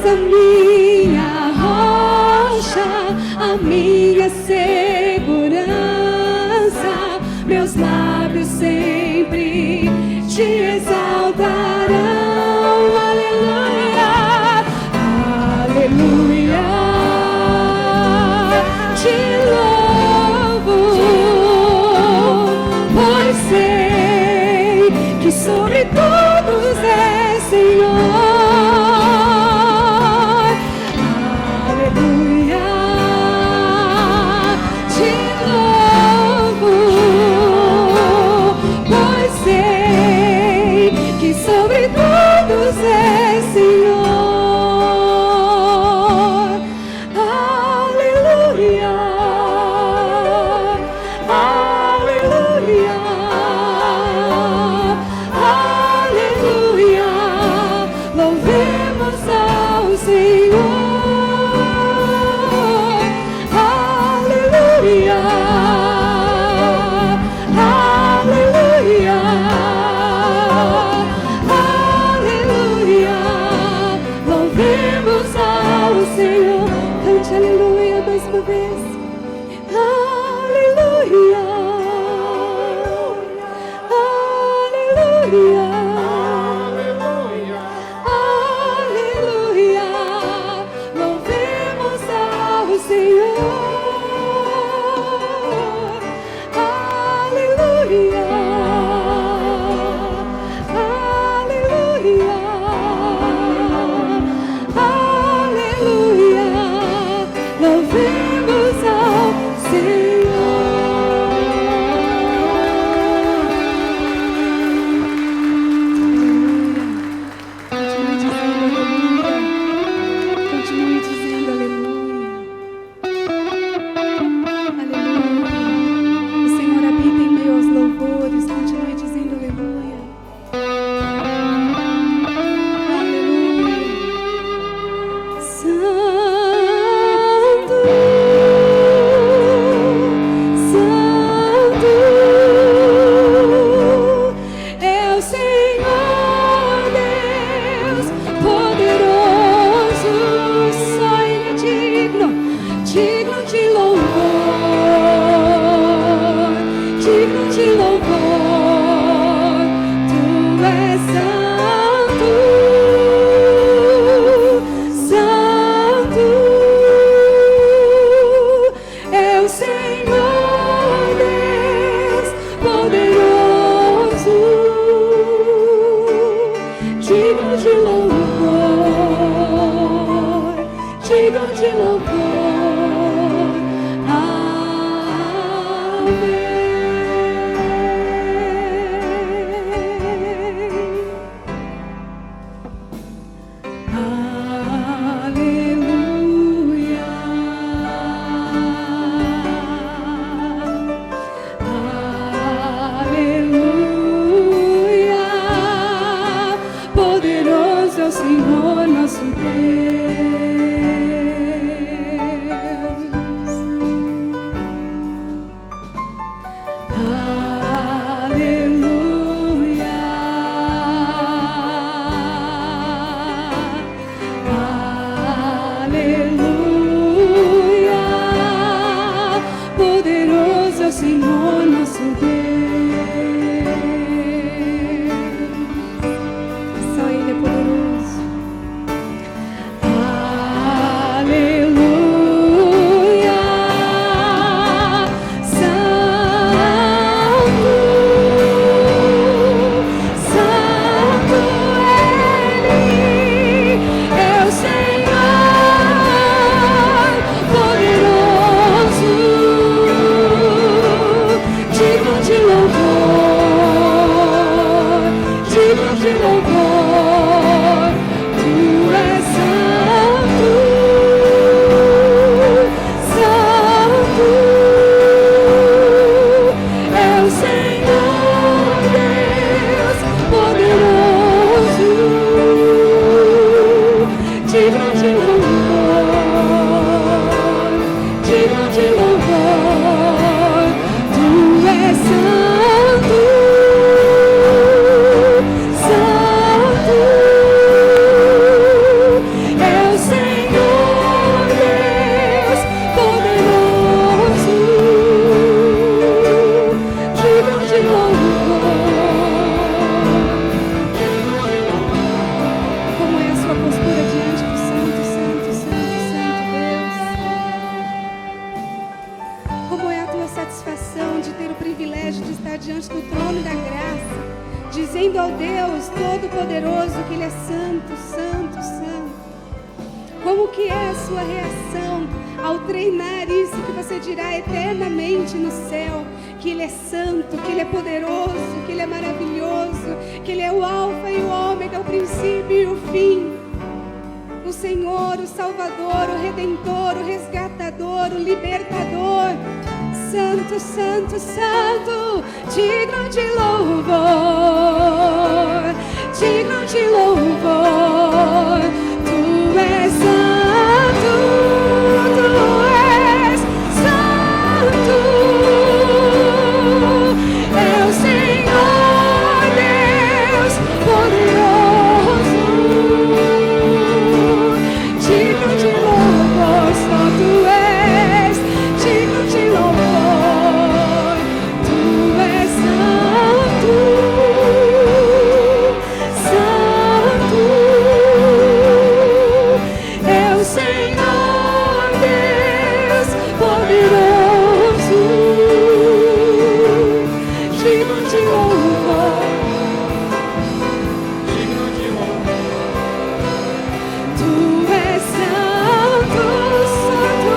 a minha rocha, a minha segurança. Meus lábios sempre te exaltarão. Aleluia, aleluia. Te louvo, pois sei que sobre todos é Senhor. Aleluia, te louvo, pois sei que sobre todos é Senhor. Aleluia, aleluia, aleluia. Louvemos ao Senhor. Aleluia, aleluia, aleluia. Louvemos ao Senhor. Cante aleluia mais uma vez. Aleluia, aleluia, aleluia. Louvemos ao Senhor. Aleluia, aleluia, aleluia. Louvemos ao Senhor. Continue dizendo aleluia. Aleluia. O Senhor habita em meio aos louvores. Continue dizendo aleluia. Aleluia. Santo, Santo é o Senhor Deus poderoso. Só Ele é digno, digno de louvor, digno de louvor. Tu és santo, santo é o Senhor Deus poderoso, digno de louvor, digno de louvor. Aleluia, aleluia. Poderoso é o Senhor nosso Deus. Aleluia, aleluia. Poderoso é o Senhor nosso Deus. Só Ele é poderoso. Aleluia, santo, santo Ele é o Senhor poderoso, digno de louvor, digno de louvor. Tu és santo, santo é o Senhor Deus poderoso, digno de louvor, digno de louvor. Tu és santo, santo poderoso, que Ele é santo, santo, santo. Como que é a sua reação ao treinar isso que você dirá eternamente no céu? Que Ele é santo, que Ele é poderoso, que Ele é maravilhoso, que Ele é o alfa e o ômega, o princípio e o fim. O Senhor, o Salvador, o Redentor, o Resgatador, o Libertador. Santo, santo, santo, digno de louvor, digno de louvor. Tu és santo, tu és santo. É o Senhor Deus poderoso, digno de louvor, só tu és digno de louvor. Tu és santo, santo. É o Senhor Deus poderoso, digno de louvor, digno de louvor. Tu és santo, santo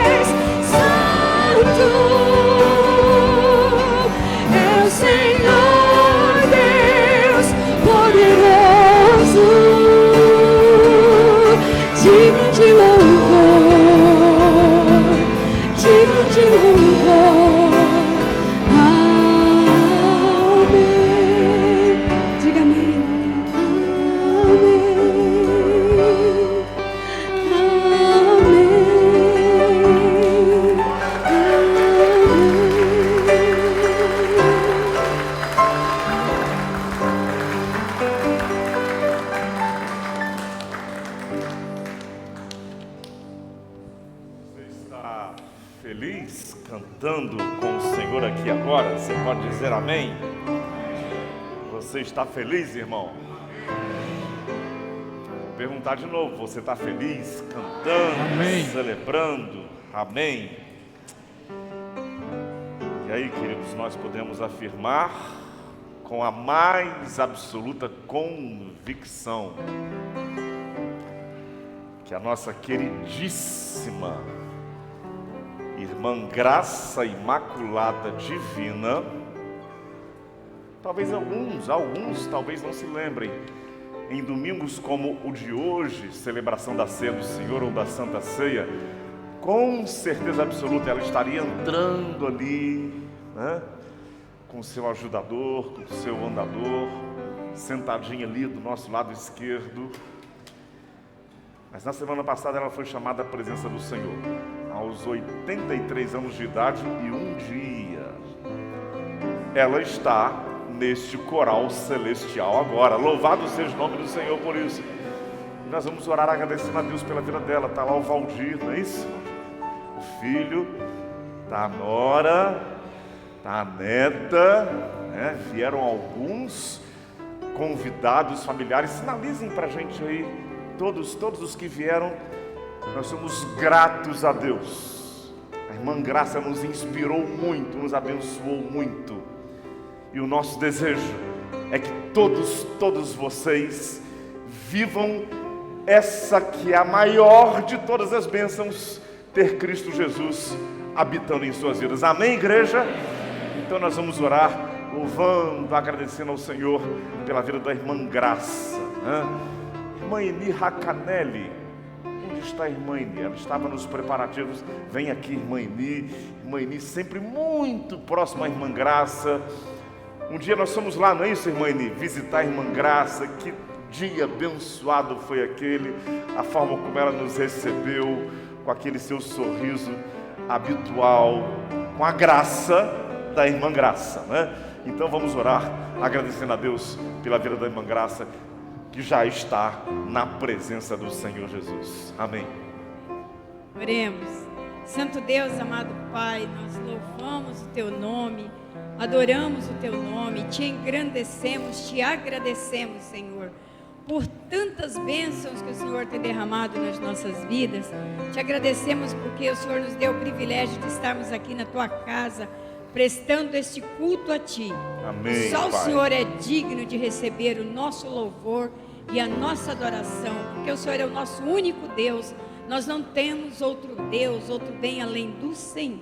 és, santo. É o Senhor Deus poderoso, digno de louvor, digno de louvor. Amém. Diga amém. Você está feliz cantando com o Senhor aqui agora? Você pode dizer amém? Você está feliz, irmão? Vou perguntar de novo. Você está feliz cantando, Amém. celebrando? Amém? E aí, queridos, nós podemos afirmar com a mais absoluta convicção que a nossa queridíssima Irmã Graça Imaculada Divina, talvez alguns talvez não se lembrem, em domingos como o de hoje, celebração da Ceia do Senhor ou da Santa Ceia, com certeza absoluta ela estaria entrando ali, né, com o seu ajudador, com o seu andador, sentadinha ali do nosso lado esquerdo. Mas na semana passada ela foi chamada à presença do Senhor, aos 83 anos de idade e um dia. Ela está neste coral celestial agora. Louvado seja o nome do Senhor por isso. E nós vamos orar agradecendo a Deus pela vida dela. Está lá o Valdir, não é isso? O filho, está a nora, está a neta, né? Vieram alguns convidados familiares. Sinalizem para a gente aí. Todos os que vieram, nós somos gratos a Deus. A irmã Graça nos inspirou muito, nos abençoou muito. E o nosso desejo é que todos vocês vivam essa que é a maior de todas as bênçãos, ter Cristo Jesus habitando em suas vidas. Amém, igreja? Então nós vamos orar, louvando, agradecendo ao Senhor pela vida da irmã Graça, né? Irmã Eni Racanelli, onde está a irmã Eni? Ela estava nos preparativos. Vem aqui, irmã Eni sempre muito próxima à irmã Graça. Um dia nós fomos lá, não é isso, irmã Eni? Visitar a irmã Graça. Que dia abençoado foi aquele, a forma como ela nos recebeu, com aquele seu sorriso habitual, com a graça da irmã Graça, né? Então vamos orar, agradecendo a Deus pela vida da irmã Graça, que já está na presença do Senhor Jesus. Amém. Oremos. Santo Deus, amado Pai, nós louvamos o Teu nome, adoramos o Teu nome, Te engrandecemos, Te agradecemos, Senhor, por tantas bênçãos que o Senhor tem derramado nas nossas vidas. Te agradecemos porque o Senhor nos deu o privilégio de estarmos aqui na Tua casa, prestando este culto a Ti. Amém, Só o Pai. Senhor é digno de receber o nosso louvor e a nossa adoração, porque o Senhor é o nosso único Deus. Nós não temos outro Deus, outro bem além do Senhor.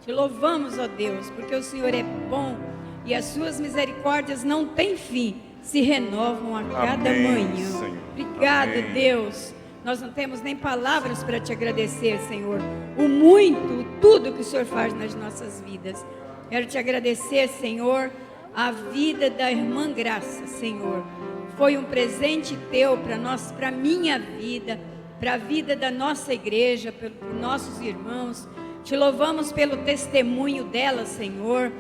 Te louvamos, ó Deus, porque o Senhor é bom e as suas misericórdias não têm fim, se renovam a cada Amém, manhã. Senhor. Obrigada, Amém. Deus. Nós não temos nem palavras para te agradecer, Senhor. O muito, tudo que o Senhor faz nas nossas vidas. Quero te agradecer, Senhor, a vida da irmã Graça, Senhor. Foi um presente teu para nós, para minha vida, para a vida da nossa igreja, para os nossos irmãos. Te louvamos pelo testemunho dela, Senhor.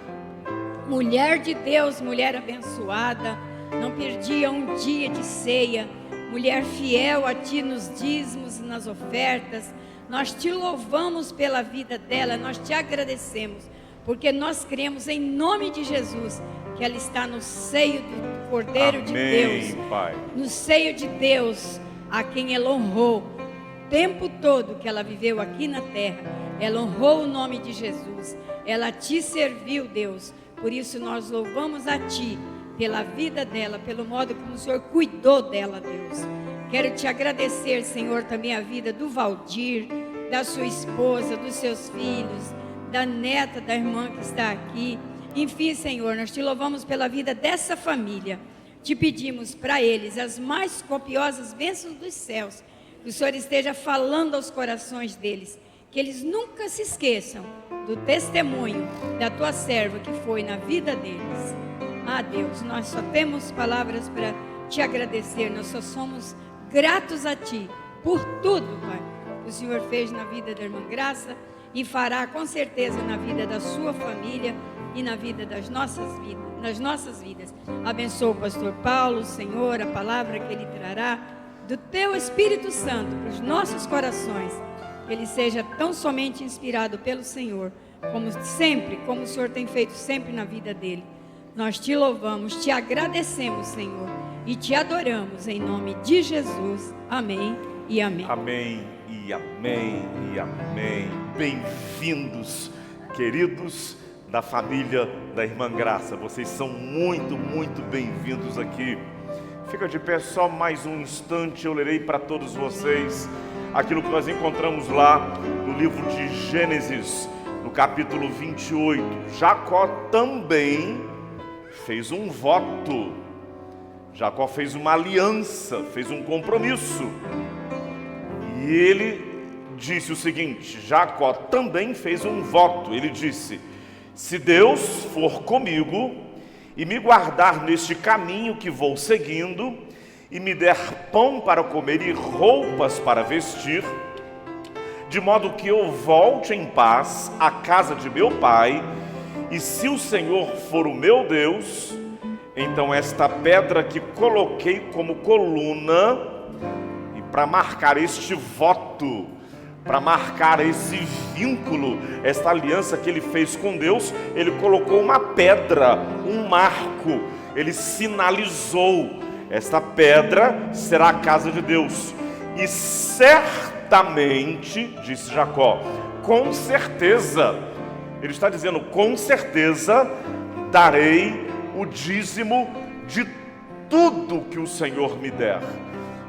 Mulher de Deus, mulher abençoada, não perdia um dia de ceia. Mulher fiel a Ti nos dízimos e nas ofertas. Nós Te louvamos pela vida dela, nós Te agradecemos, porque nós cremos em nome de Jesus, que ela está no seio do Cordeiro de Deus, Pai. no seio de Deus, a quem ela honrou o tempo todo que ela viveu aqui na terra. Ela honrou o nome de Jesus, ela Te serviu, Deus. Por isso nós louvamos a Ti pela vida dela, pelo modo como o Senhor cuidou dela, Deus. Quero Te agradecer, Senhor, também a vida do Valdir, da sua esposa, dos seus filhos, da neta da irmã que está aqui. Enfim, Senhor, nós Te louvamos pela vida dessa família. Te pedimos para eles as mais copiosas bênçãos dos céus, que o Senhor esteja falando aos corações deles, que eles nunca se esqueçam do testemunho da Tua serva que foi na vida deles. Ah, Deus, nós só temos palavras para Te agradecer, nós só somos gratos a Ti por tudo, Pai, que o Senhor fez na vida da irmã Graça e fará com certeza na vida da sua família e na vida das nossas vidas, nas nossas vidas. Abençoa o pastor Paulo, Senhor, a palavra que ele trará do Teu Espírito Santo para os nossos corações, que ele seja tão somente inspirado pelo Senhor, como sempre, como o Senhor tem feito sempre na vida dele. Nós Te louvamos, Te agradecemos, Senhor, e Te adoramos em nome de Jesus. Amém e amém. Amém e amém e amém. Bem-vindos, queridos da família da irmã Graça. Vocês são muito, muito bem-vindos aqui. Fica de pé só mais um instante, eu lerei para todos vocês aquilo que nós encontramos lá no livro de Gênesis, no capítulo 28. Jacó também fez um voto. Jacó fez uma aliança, fez um compromisso. E ele disse o seguinte: Jacó também fez um voto. Ele disse: se Deus for comigo e me guardar neste caminho que vou seguindo, e me der pão para comer e roupas para vestir, de modo que eu volte em paz à casa de meu pai, e se o Senhor for o meu Deus, então esta pedra que coloquei como coluna, e para marcar este voto, para marcar esse vínculo, esta aliança que ele fez com Deus, ele colocou uma pedra, um marco, ele sinalizou: esta pedra será a casa de Deus. E certamente, disse Jacó, com certeza, ele está dizendo, com certeza darei o dízimo de tudo que o Senhor me der.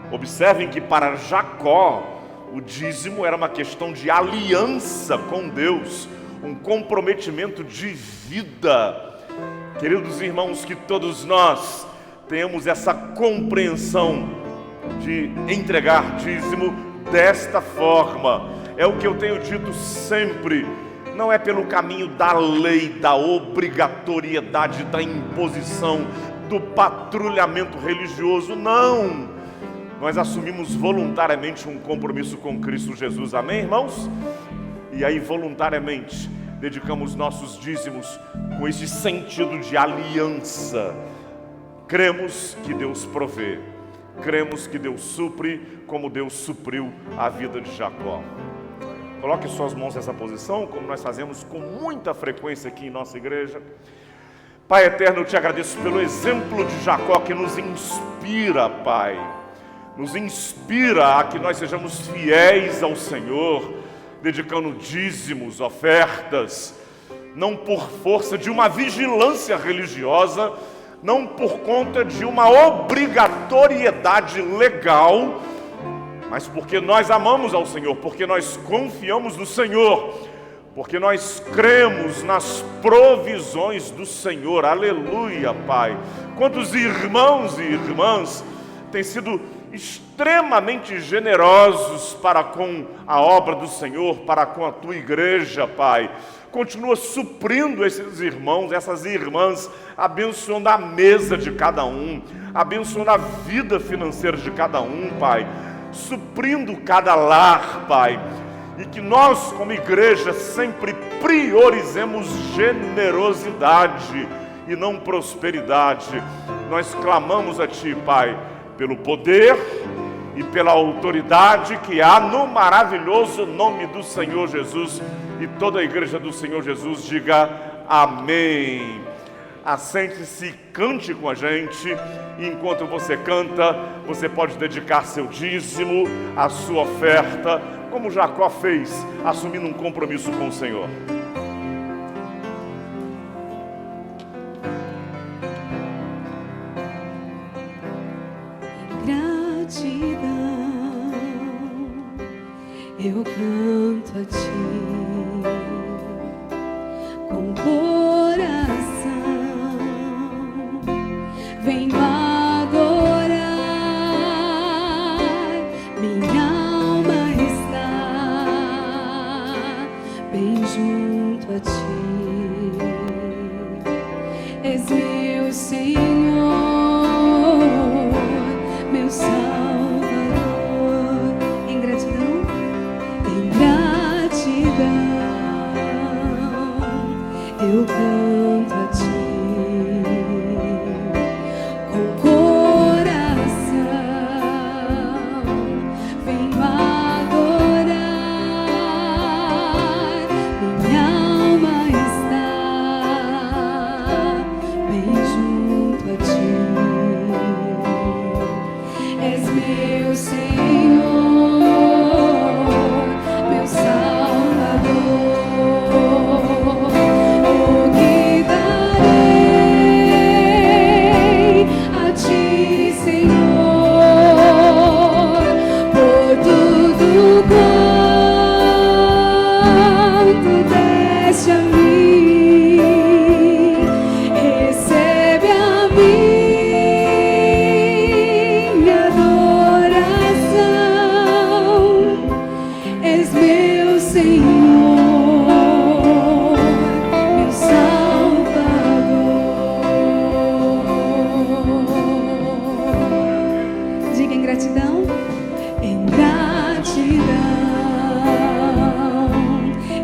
Observem que para Jacó o dízimo era uma questão de aliança com Deus, um comprometimento de vida. Queridos irmãos, que todos nós tenhamos essa compreensão de entregar dízimo desta forma. É o que eu tenho dito sempre. Não é pelo caminho da lei, da obrigatoriedade, da imposição, do patrulhamento religioso, não. Nós assumimos voluntariamente um compromisso com Cristo Jesus, amém, irmãos? E aí voluntariamente dedicamos nossos dízimos com esse sentido de aliança. Cremos que Deus provê, cremos que Deus supre, como Deus supriu a vida de Jacó. Coloque suas mãos nessa posição, como nós fazemos com muita frequência aqui em nossa igreja. Pai eterno, eu te agradeço pelo exemplo de Jacó que nos inspira, Pai. Nos inspira a que nós sejamos fiéis ao Senhor, dedicando dízimos, ofertas. não por força de uma vigilância religiosa, não por conta de uma obrigatoriedade legal, mas porque nós amamos ao Senhor, porque nós confiamos no Senhor, porque nós cremos nas provisões do Senhor. Aleluia, Pai. Quantos irmãos e irmãs têm sido extremamente generosos para com a obra do Senhor, para com a tua igreja, Pai. Continua suprindo esses irmãos, essas irmãs, abençoando a mesa de cada um, abençoando a vida financeira de cada um, Pai, suprindo cada lar, Pai. E que nós, como igreja, sempre priorizemos generosidade e não prosperidade. Nós clamamos a Ti, Pai, pelo poder e pela autoridade que há no maravilhoso nome do Senhor Jesus. E toda a igreja do Senhor Jesus diga amém. Assente-se e cante com a gente. E enquanto você canta, você pode dedicar seu dízimo, a sua oferta, como Jacó fez, assumindo um compromisso com o Senhor. Gratidão, eu canto a Ti com coração, venho adorar, minha alma está bem junto a Ti, és meu Senhor, meu Salvador. Em gratidão, eu canto a Ti com coração, venho adorar, minha alma está bem junto a Ti, és meu Senhor, meu Salvador.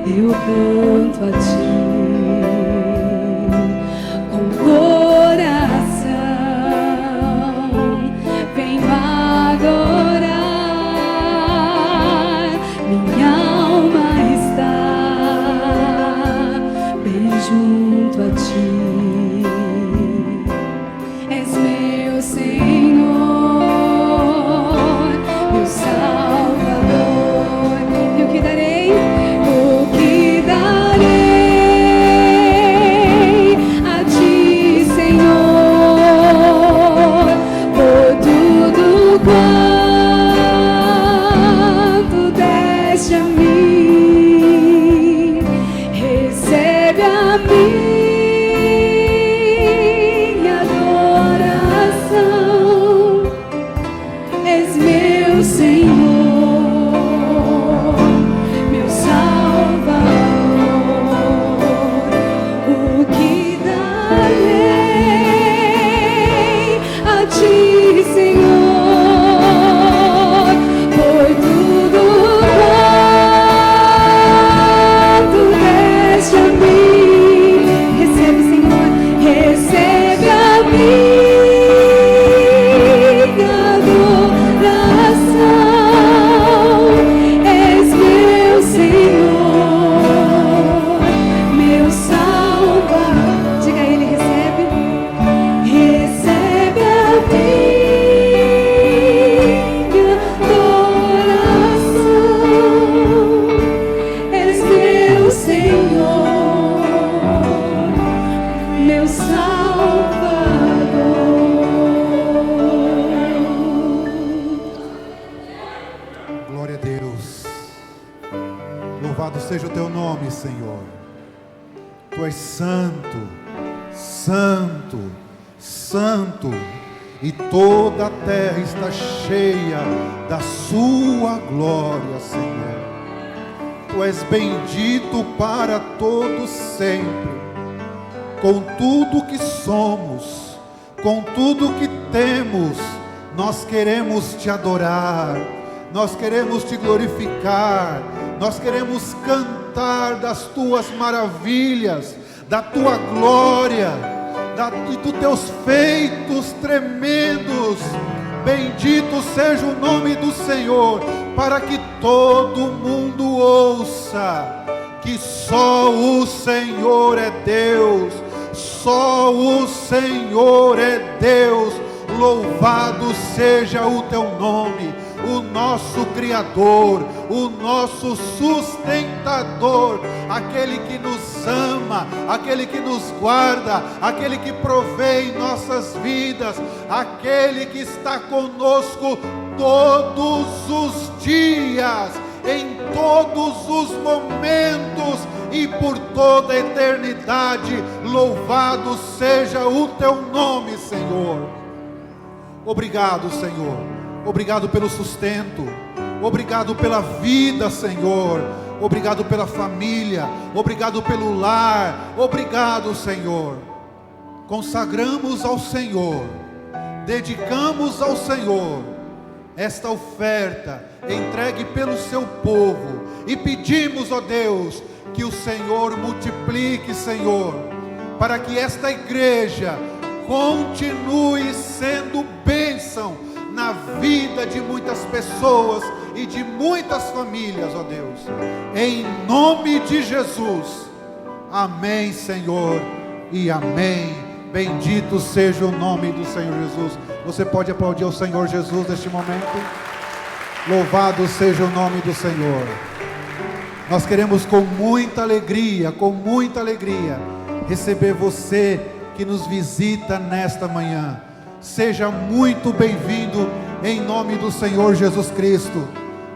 Eu canto a Ti com coração, venho adorar, minha alma está bem junto a Ti, és meu Senhor, meu Salvador. Eu que darei, o que darei. Glória a Deus. Louvado seja o teu nome, Senhor. Tu és santo, santo, santo, e toda a terra está cheia da sua glória, Senhor. Tu és bendito para todos sempre. Com tudo que somos, com tudo que temos, nós queremos te adorar, nós queremos te glorificar, nós queremos cantar das tuas maravilhas, da tua glória, dos teus feitos tremendos. Bendito seja o nome do Senhor, para que todo mundo ouça que só o Senhor é Deus, só o Senhor é Deus. Louvado seja o teu nome, o nosso Criador, o nosso sustentador, aquele que nos ama, aquele que nos guarda, aquele que provê em nossas vidas, aquele que está conosco todos os dias, em todos os momentos e por toda a eternidade. Louvado seja o teu nome, Senhor. Obrigado, Senhor. Obrigado pelo sustento. Obrigado pela vida, Senhor. Obrigado pela família. Obrigado pelo lar. Obrigado, Senhor. Consagramos ao Senhor, dedicamos ao Senhor esta oferta entregue pelo seu povo e pedimos, ó Deus, que o Senhor multiplique, Senhor, para que esta igreja continue sendo bênção na vida de muitas pessoas e de muitas famílias, ó Deus, em nome de Jesus. Amém, Senhor, e amém. Bendito seja o nome do Senhor Jesus. Você pode aplaudir ao Senhor Jesus neste momento? Louvado seja o nome do Senhor. Nós queremos com muita alegria, receber você que nos visita nesta manhã. Seja muito bem-vindo em nome do Senhor Jesus Cristo.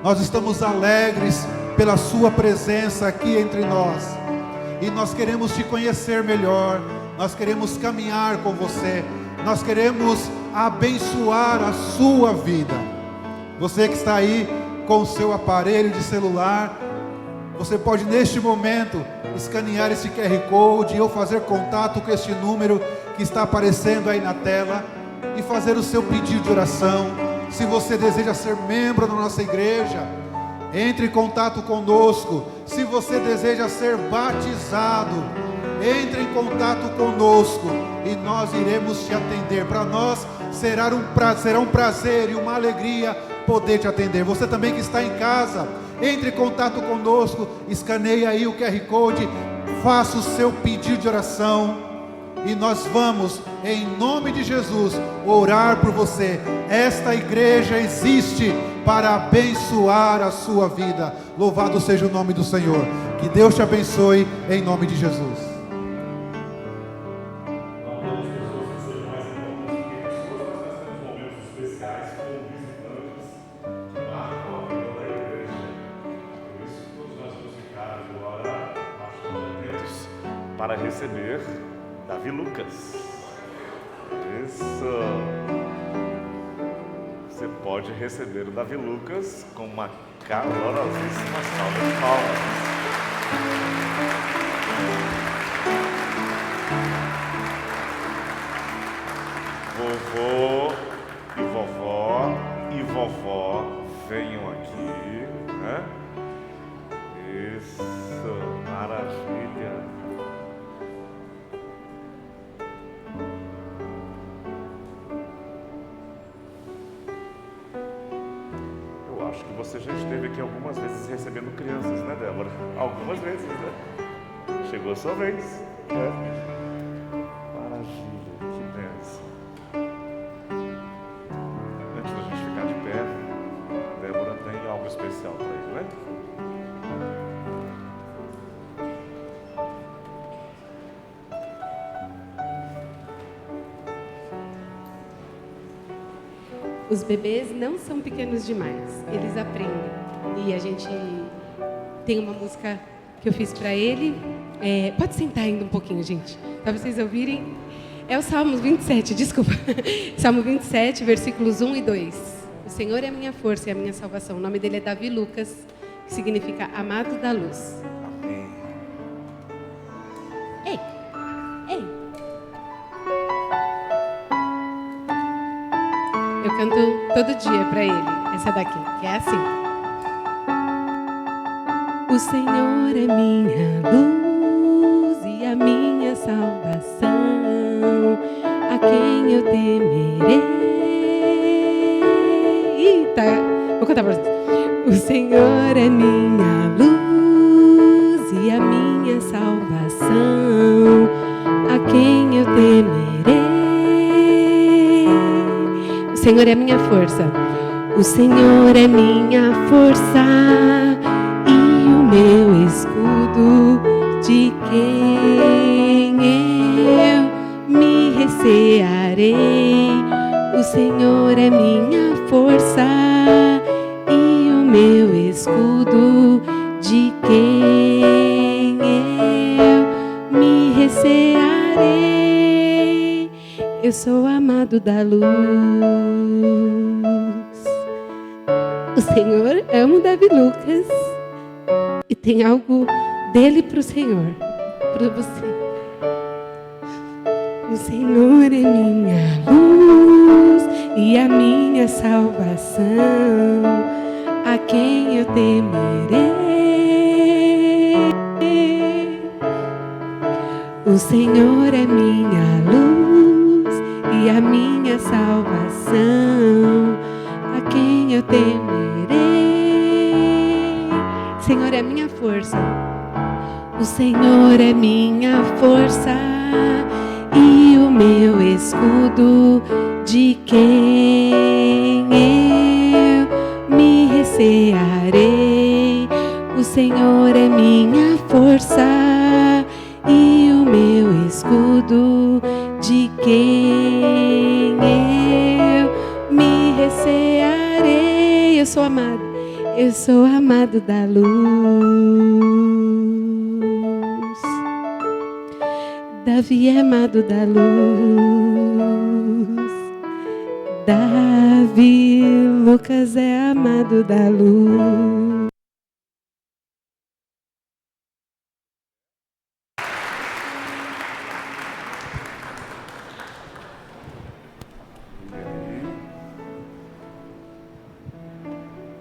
Nós estamos alegres pela sua presença aqui entre nós, e nós queremos te conhecer melhor, nós queremos caminhar com você, nós queremos abençoar a sua vida. Você que está aí com o seu aparelho de celular, você pode neste momento escanear esse QR Code ou fazer contato com este número que está aparecendo aí na tela e fazer o seu pedido de oração. Se você deseja ser membro da nossa igreja, entre em contato conosco. Se você deseja ser batizado, entre em contato conosco e nós iremos te atender. Para nós será um prazer e uma alegria poder te atender. Você também que está em casa, entre em contato conosco, escaneie aí o QR Code, faça o seu pedido de oração e nós vamos, em nome de Jesus, orar por você. Esta igreja existe para abençoar a sua vida. Louvado seja o nome do Senhor. Que Deus te abençoe em nome de Jesus. Para receber Davi Lucas. Isso. Você pode receber o Davi Lucas com uma calorosíssima salva de palmas. Vovô e vovó venham aqui, né? Isso, maravilha. Acho que você já esteve aqui algumas vezes recebendo crianças, né, Débora? Algumas vezes, né? Chegou a sua vez, né? Maravilha, que bênção. Antes da gente ficar de pé, a Débora tem algo especial para ele, né? Os bebês não são pequenos demais, eles aprendem. E a gente tem uma música que eu fiz para ele. Pode sentar ainda um pouquinho, gente, para vocês ouvirem. É o Salmo 27, desculpa. Salmo 27, versículos 1 e 2. O Senhor é a minha força e a minha salvação. O nome dele é Davi Lucas, que significa amado da luz. Amém. Ei! Eu canto todo dia para ele, essa daqui, que é assim. O Senhor é minha luz e a minha salvação, a quem eu temerei. Eita, vou cantar para vocês. O Senhor é minha luz e a minha salvação, a quem eu temerei. O Senhor é minha força. O Senhor é minha força e o meu escudo, de quem eu me recearei. O Senhor é minha força e o meu escudo, de quem eu me recearei. Eu sou amado da luz. O Senhor ama o Davi Lucas e tem algo dele para o Senhor, para você. O Senhor é minha luz e a minha salvação, a quem eu temerei. O Senhor é minha luz e a minha salvação, a quem eu temerei. O Senhor é minha força. O Senhor é minha força e o meu escudo, de quem eu me recearei. O Senhor é minha força e o meu escudo, de quem eu me recearei. Eu sou amado da luz. Davi é amado da luz. Davi Lucas é amado da luz.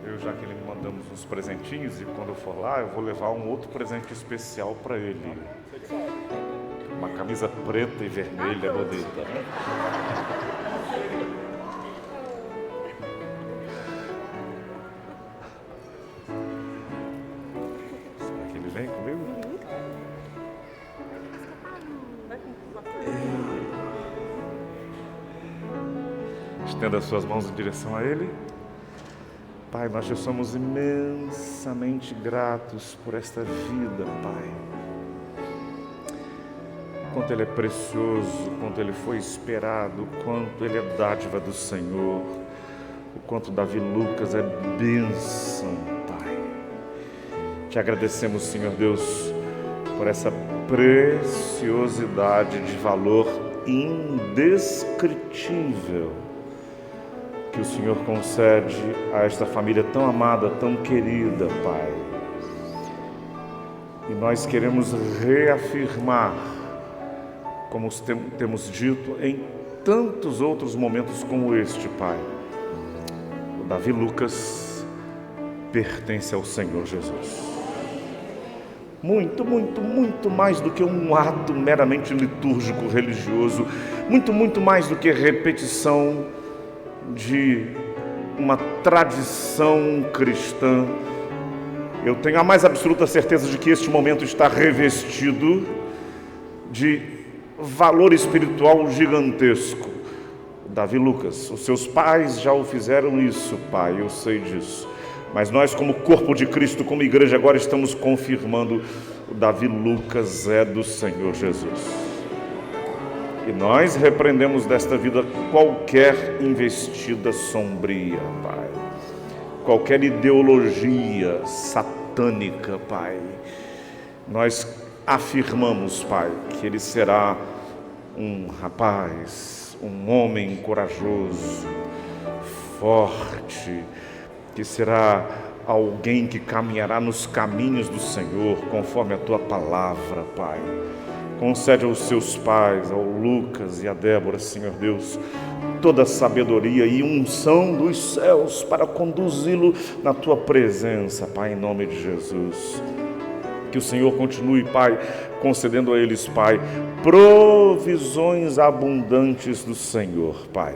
Eu e Jaqueline mandamos uns presentinhos e quando eu for lá eu vou levar um outro presente especial para ele. Uma camisa preta e vermelha bonita, né? Será que ele vem comigo? Estenda as suas mãos em direção a ele. Pai, nós te somos imensamente gratos por esta vida, Pai. Quanto ele é precioso, quanto ele foi esperado, quanto ele é dádiva do Senhor, o quanto Davi Lucas é bênção, Pai. Te agradecemos, Senhor Deus, por essa preciosidade de valor indescritível que o Senhor concede a esta família tão amada, tão querida, Pai. E nós queremos reafirmar, como temos dito em tantos outros momentos como este, Pai, o Davi Lucas pertence ao Senhor Jesus. Muito, muito, muito mais do que um ato meramente litúrgico, religioso, muito, muito mais do que repetição de uma tradição cristã. Eu tenho a mais absoluta certeza de que este momento está revestido de valor espiritual gigantesco. Davi Lucas, os seus pais já o fizeram isso, Pai, eu sei disso. Mas nós, como corpo de Cristo, como igreja, agora estamos confirmando: o Davi Lucas é do Senhor Jesus. E nós repreendemos desta vida qualquer investida sombria, Pai. qualquer ideologia satânica, Pai. Nós afirmamos, Pai, que ele será um rapaz, um homem corajoso, forte, que será alguém que caminhará nos caminhos do Senhor, conforme a Tua palavra, Pai. Concede aos seus pais, ao Lucas e a Débora, Senhor Deus, toda a sabedoria e unção dos céus para conduzi-lo na Tua presença, Pai, em nome de Jesus. Que o Senhor continue, Pai, concedendo a eles, Pai, provisões abundantes do Senhor, Pai.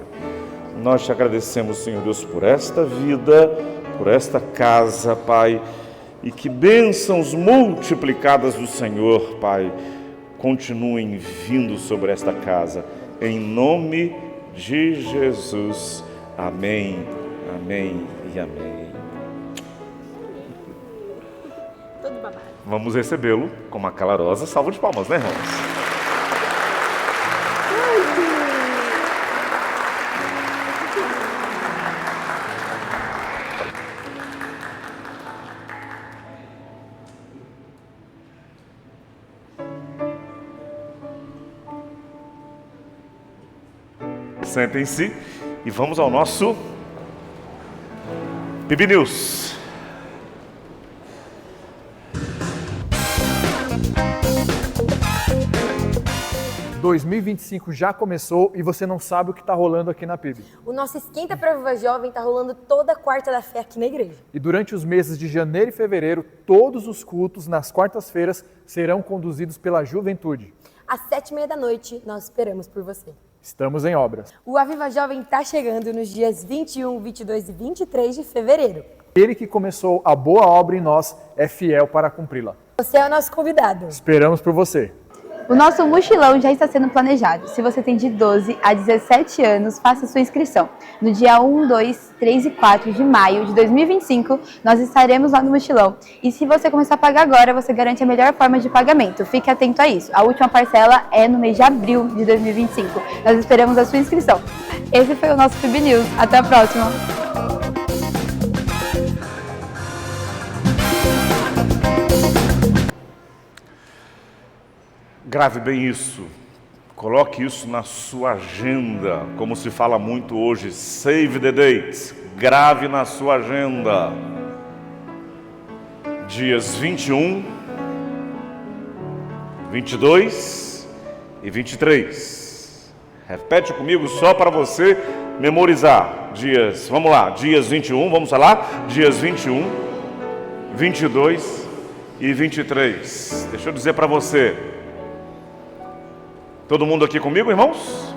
Nós te agradecemos, Senhor Deus, por esta vida, por esta casa, Pai, e que bênçãos multiplicadas do Senhor, Pai, continuem vindo sobre esta casa, em nome de Jesus. Amém, amém e amém. Todo babado. Vamos recebê-lo com uma calorosa salva de palmas, né, irmãos? Sentem-se e vamos ao nosso PIB News. Em 2025 já começou e você não sabe o que está rolando aqui na PIB. O nosso Esquenta para Viva Jovem está rolando toda quarta da fé aqui na igreja. E durante os meses de janeiro e fevereiro, todos os cultos nas quartas-feiras serão conduzidos pela juventude. Às 7h30 da noite, nós esperamos por você. Estamos em obras. O Aviva Jovem está chegando nos dias 21, 22 e 23 de fevereiro. Ele que começou a boa obra em nós é fiel para cumpri-la. Você é o nosso convidado. Esperamos por você. O nosso mochilão já está sendo planejado. Se você tem de 12 a 17 anos, faça sua inscrição. No dia 1, 2, 3 e 4 de maio de 2025, nós estaremos lá no mochilão. E se você começar a pagar agora, você garante a melhor forma de pagamento. Fique atento a isso. A última parcela é no mês de abril de 2025. Nós esperamos a sua inscrição. Esse foi o nosso PIB News. Até a próxima! Grave bem isso, coloque isso na sua agenda, como se fala muito hoje, save the date, grave na sua agenda, dias 21, 22 e 23, repete comigo só para você memorizar, dias, vamos lá, dias 21, vamos lá, dias 21, 22 e 23, deixa eu dizer para você, todo mundo aqui comigo, irmãos?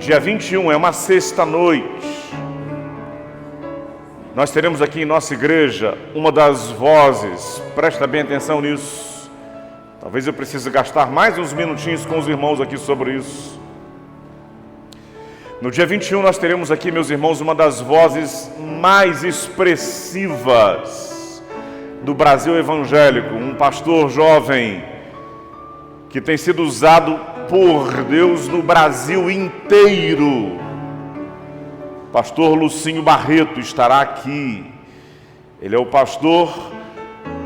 Dia 21 é uma sexta-noite. Nós teremos aqui em nossa igreja uma das vozes, presta bem atenção nisso. Talvez eu precise gastar mais uns minutinhos com os irmãos aqui sobre isso. No dia 21 nós teremos aqui, meus irmãos, uma das vozes mais expressivas do Brasil evangélico, um pastor jovem, que tem sido usado por Deus no Brasil inteiro. Pastor Lucinho Barreto estará aqui. Ele é o pastor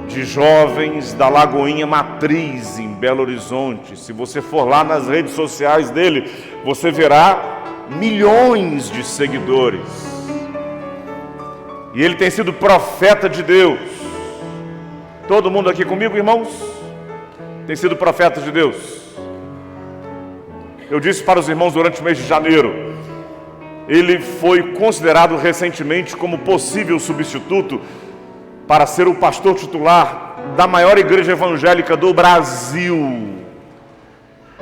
de jovens da Lagoinha Matriz, em Belo Horizonte. Se você for lá nas redes sociais dele, você verá milhões de seguidores. E ele tem sido profeta de Deus. Todo mundo aqui comigo, irmãos? Tem sido profeta de Deus. Eu disse para os irmãos durante o mês de janeiro, ele foi considerado recentemente como possível substituto para ser o pastor titular da maior igreja evangélica do Brasil.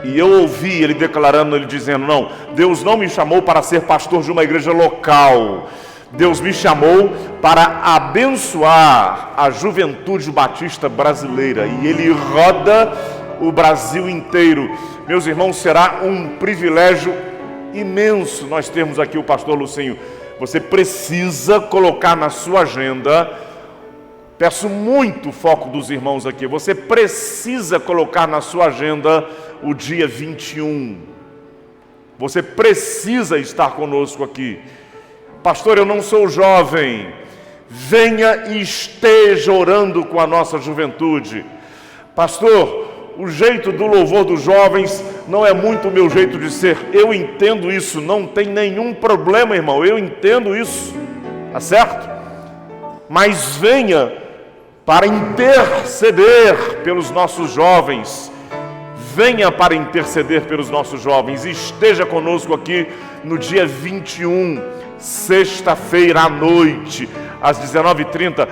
E eu ouvi ele declarando, ele dizendo, não, Deus não me chamou para ser pastor de uma igreja local. Deus me chamou para abençoar a juventude batista brasileira. E ele roda o Brasil inteiro. Meus irmãos, será um privilégio imenso nós termos aqui o pastor Lucinho. Você precisa colocar na sua agenda, peço muito o foco dos irmãos aqui, você precisa colocar na sua agenda o dia 21. Você precisa estar conosco aqui. Pastor, eu não sou jovem. Venha e esteja orando com a nossa juventude. Pastor, o jeito do louvor dos jovens não é muito o meu jeito de ser. Eu entendo isso, não tem nenhum problema, irmão. Eu entendo isso, tá certo? Mas venha para interceder pelos nossos jovens. Venha para interceder pelos nossos jovens. Esteja conosco aqui no dia 21, sexta-feira à noite, às 19h30.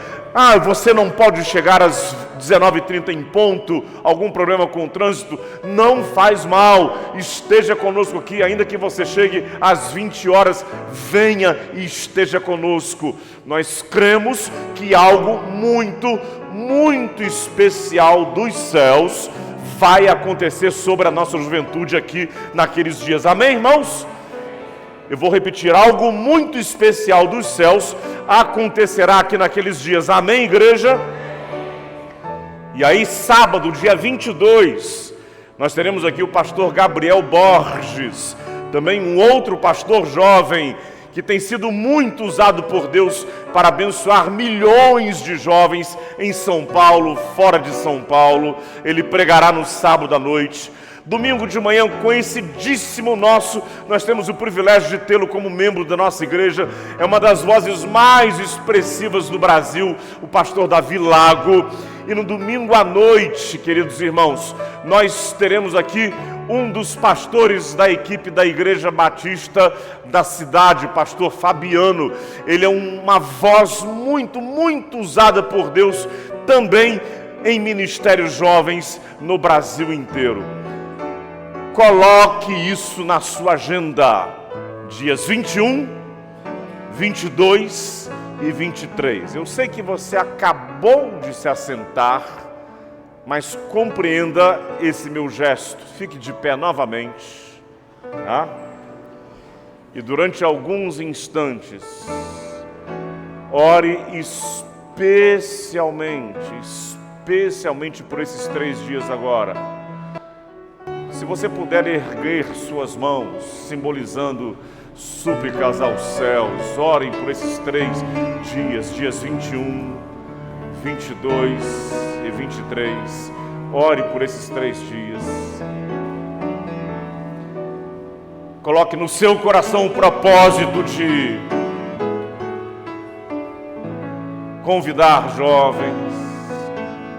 Você não pode chegar às 19h30 em ponto, algum problema com o trânsito? Não faz mal, esteja conosco aqui, ainda que você chegue às 20 horas, venha e esteja conosco. Nós cremos que algo muito, muito especial dos céus vai acontecer sobre a nossa juventude aqui naqueles dias. Amém, irmãos? Eu vou repetir, algo muito especial dos céus acontecerá aqui naqueles dias. Amém, igreja? E aí, sábado, dia 22, nós teremos aqui o pastor Gabriel Borges, também um outro pastor jovem, que tem sido muito usado por Deus para abençoar milhões de jovens em São Paulo, fora de São Paulo. Ele pregará no sábado à noite. Domingo de manhã, conhecidíssimo nosso, nós temos o privilégio de tê-lo como membro da nossa igreja. É uma das vozes mais expressivas do Brasil, o pastor Davi Lago. E no domingo à noite, queridos irmãos, nós teremos aqui um dos pastores da equipe da Igreja Batista da cidade, o pastor Fabiano. Ele é uma voz muito, muito usada por Deus também em ministérios jovens no Brasil inteiro. Coloque isso na sua agenda, dias 21, 22 e 23. Eu sei que você acabou de se assentar, mas compreenda esse meu gesto. Fique de pé novamente, tá? E durante alguns instantes, ore especialmente por esses 3 dias agora. Se você puder erguer suas mãos, simbolizando súplicas aos céus, orem por esses 3 dias, dias 21, 22 e 23. Ore por esses 3 dias. Coloque no seu coração o propósito de convidar jovens.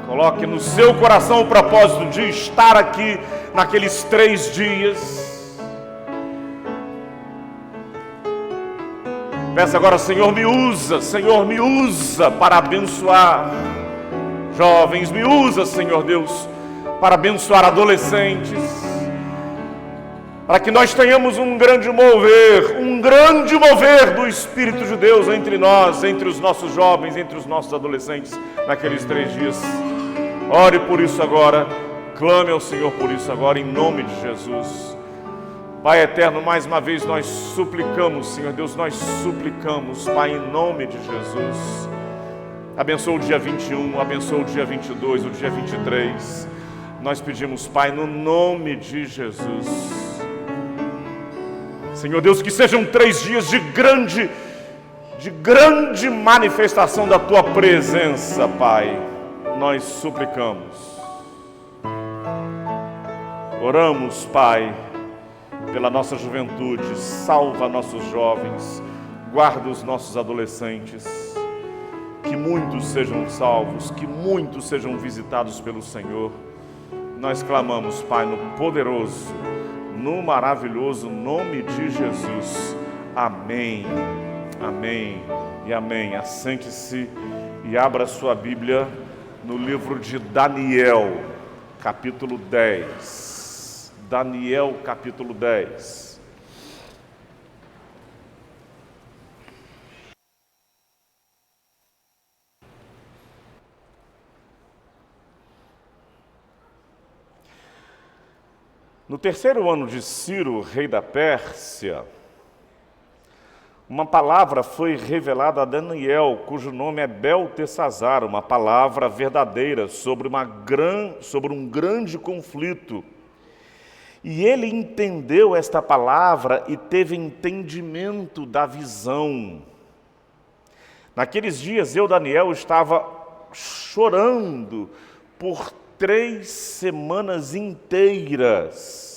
Coloque no seu coração o propósito de estar aqui naqueles 3 dias. Peça agora, Senhor, me usa para abençoar jovens, me usa, Senhor Deus, para abençoar adolescentes, para que nós tenhamos um grande mover do Espírito de Deus entre nós, entre os nossos jovens, entre os nossos adolescentes, naqueles 3 dias. Ore por isso agora, clame ao Senhor por isso agora, em nome de Jesus. Pai eterno, mais uma vez nós suplicamos, Senhor Deus, nós suplicamos, Pai, em nome de Jesus. Abençoa o dia 21, abençoa o dia 22, o dia 23. Nós pedimos, Pai, no nome de Jesus. Senhor Deus, que sejam 3 dias de grande manifestação da Tua presença, Pai. Nós suplicamos. Oramos, Pai, pela nossa juventude. Salva nossos jovens, guarda os nossos adolescentes. Que muitos sejam salvos, que muitos sejam visitados pelo Senhor. Nós clamamos, Pai, no poderoso, no maravilhoso nome de Jesus. Amém, amém e amém. Assente-se e abra sua Bíblia no livro de Daniel, capítulo 10. Daniel, capítulo 10. No 3º ano de Ciro, rei da Pérsia, uma palavra foi revelada a Daniel, cujo nome é Beltesazar, uma palavra verdadeira sobre um grande conflito. E ele entendeu esta palavra e teve entendimento da visão. Naqueles dias, Daniel, estava chorando por 3 semanas inteiras.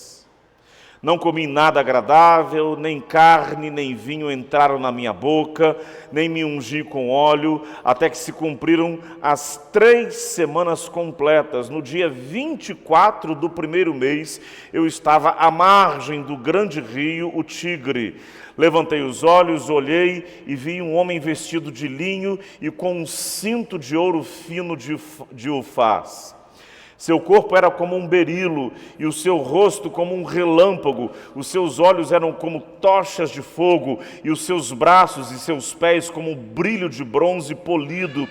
Não comi nada agradável, nem carne, nem vinho entraram na minha boca, nem me ungi com óleo, até que se cumpriram as 3 semanas completas. No dia 24 do primeiro mês, eu estava à margem do grande rio, o Tigre. Levantei os olhos, olhei e vi um homem vestido de linho e com um cinto de ouro fino de ufaz. Seu corpo era como um berilo e o seu rosto como um relâmpago. Os seus olhos eram como tochas de fogo e os seus braços e seus pés como um brilho de bronze polido.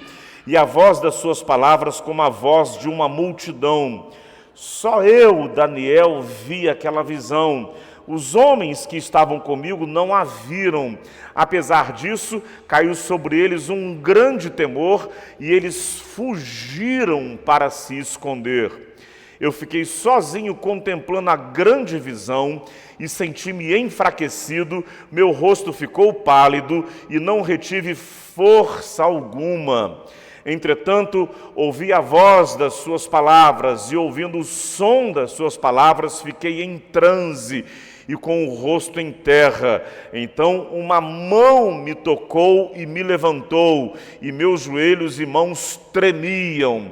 E a voz das suas palavras como a voz de uma multidão. Só eu, Daniel, vi aquela visão. Os homens que estavam comigo não a viram. Apesar disso, caiu sobre eles um grande temor e eles fugiram para se esconder. Eu fiquei sozinho contemplando a grande visão e senti-me enfraquecido, meu rosto ficou pálido e não retive força alguma. Entretanto, ouvi a voz das suas palavras e ouvindo o som das suas palavras, fiquei em transe e com o rosto em terra. Então uma mão me tocou e me levantou, e meus joelhos e mãos tremiam.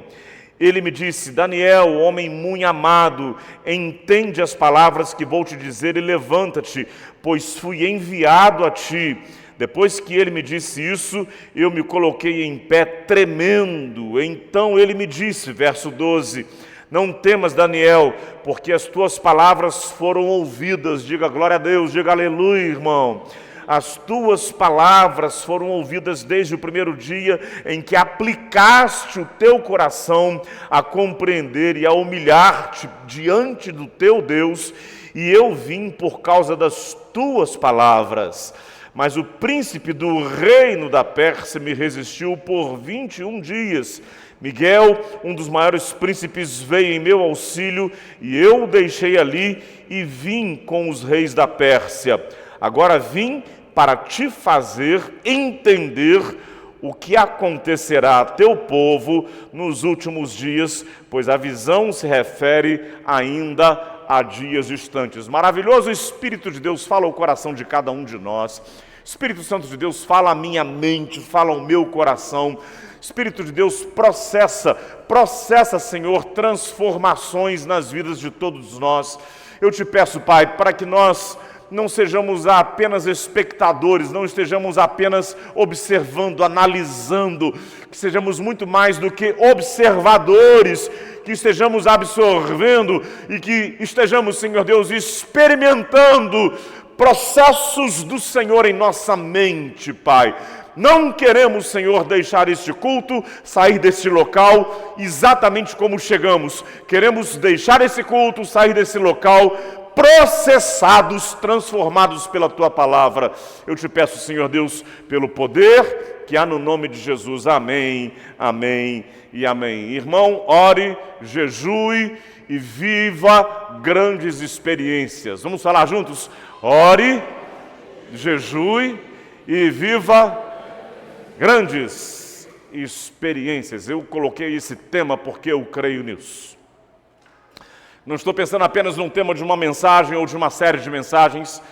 Ele me disse: Daniel, homem muito amado, entende as palavras que vou te dizer e levanta-te, pois fui enviado a ti. Depois que ele me disse isso, eu me coloquei em pé tremendo. Então ele me disse, verso 12, não temas, Daniel, porque as tuas palavras foram ouvidas. Diga glória a Deus, diga aleluia, irmão. As tuas palavras foram ouvidas desde o primeiro dia em que aplicaste o teu coração a compreender e a humilhar-te diante do teu Deus, e eu vim por causa das tuas palavras. Mas o príncipe do reino da Pérsia me resistiu por 21 dias. Miguel, um dos maiores príncipes, veio em meu auxílio e eu o deixei ali e vim com os reis da Pérsia. Agora vim para te fazer entender o que acontecerá a teu povo nos últimos dias, pois a visão se refere ainda a dias distantes. Maravilhoso Espírito de Deus, fala ao coração de cada um de nós. Espírito Santo de Deus, fala à minha mente, fala ao meu coração. Espírito de Deus, processa, Senhor, transformações nas vidas de todos nós. Eu te peço, Pai, para que nós não sejamos apenas espectadores, não estejamos apenas observando, analisando, que sejamos muito mais do que observadores, que estejamos absorvendo e que estejamos, Senhor Deus, experimentando processos do Senhor em nossa mente, Pai. Não queremos, Senhor, deixar este culto, sair deste local exatamente como chegamos. Queremos deixar esse culto, sair desse local processados, transformados pela Tua palavra. Eu te peço, Senhor Deus, pelo poder que há no nome de Jesus. Amém, amém e amém. Irmão, ore, jejue e viva grandes experiências. Vamos falar juntos? Ore, jejue e viva grandes experiências. Eu coloquei esse tema porque eu creio nisso. Não estou pensando apenas num tema de uma mensagem ou de uma série de mensagens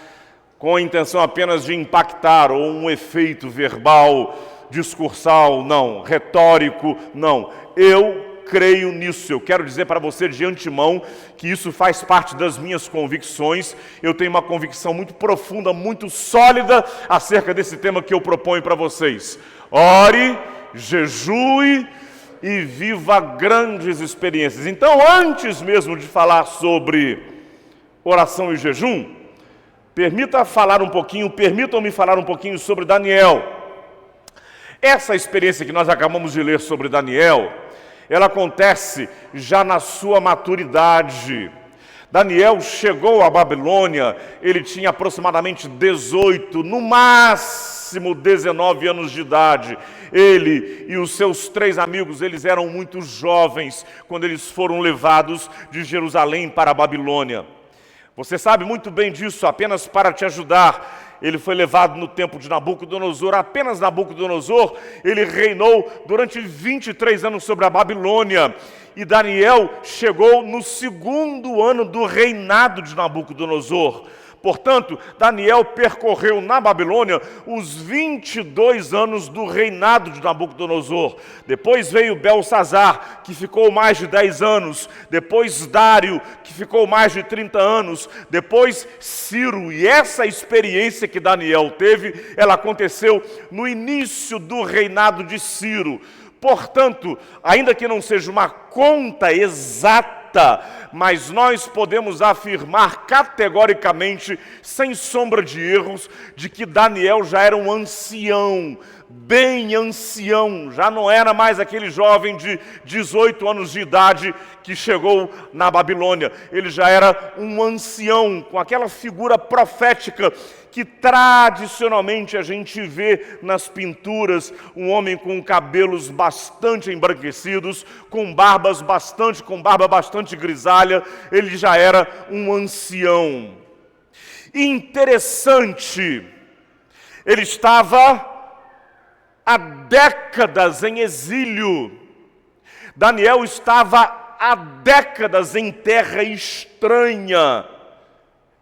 com a intenção apenas de impactar ou um efeito verbal, discursal, não, retórico, não. Eu creio nisso. Eu quero dizer para você de antemão que isso faz parte das minhas convicções. Eu tenho uma convicção muito profunda, muito sólida acerca desse tema que eu proponho para vocês. Ore, jejue e viva grandes experiências. Então, antes mesmo de falar sobre oração e jejum, permitam-me falar um pouquinho sobre Daniel. Essa experiência que nós acabamos de ler sobre Daniel, ela acontece já na sua maturidade. Daniel chegou à Babilônia, ele tinha aproximadamente 18, no máximo 19 anos de idade. Ele e os seus 3 amigos, eles eram muito jovens quando eles foram levados de Jerusalém para a Babilônia. Você sabe muito bem disso, apenas para te ajudar. Ele foi levado no tempo de Nabucodonosor. Apenas Nabucodonosor, ele reinou durante 23 anos sobre a Babilônia. E Daniel chegou no 2º ano do reinado de Nabucodonosor. Portanto, Daniel percorreu na Babilônia os 22 anos do reinado de Nabucodonosor. Depois veio Belsazar, que ficou mais de 10 anos. Depois Dário, que ficou mais de 30 anos. Depois Ciro. E essa experiência que Daniel teve, ela aconteceu no início do reinado de Ciro. Portanto, ainda que não seja uma conta exata, mas nós podemos afirmar categoricamente, sem sombra de erros, de que Daniel já era um ancião, bem ancião, já não era mais aquele jovem de 18 anos de idade que chegou na Babilônia. Ele já era um ancião, com aquela figura profética que tradicionalmente a gente vê nas pinturas, um homem com cabelos bastante embranquecidos, com barba bastante grisalha. Ele já era um ancião. Interessante, ele estava há décadas em exílio. Daniel estava há décadas em terra estranha.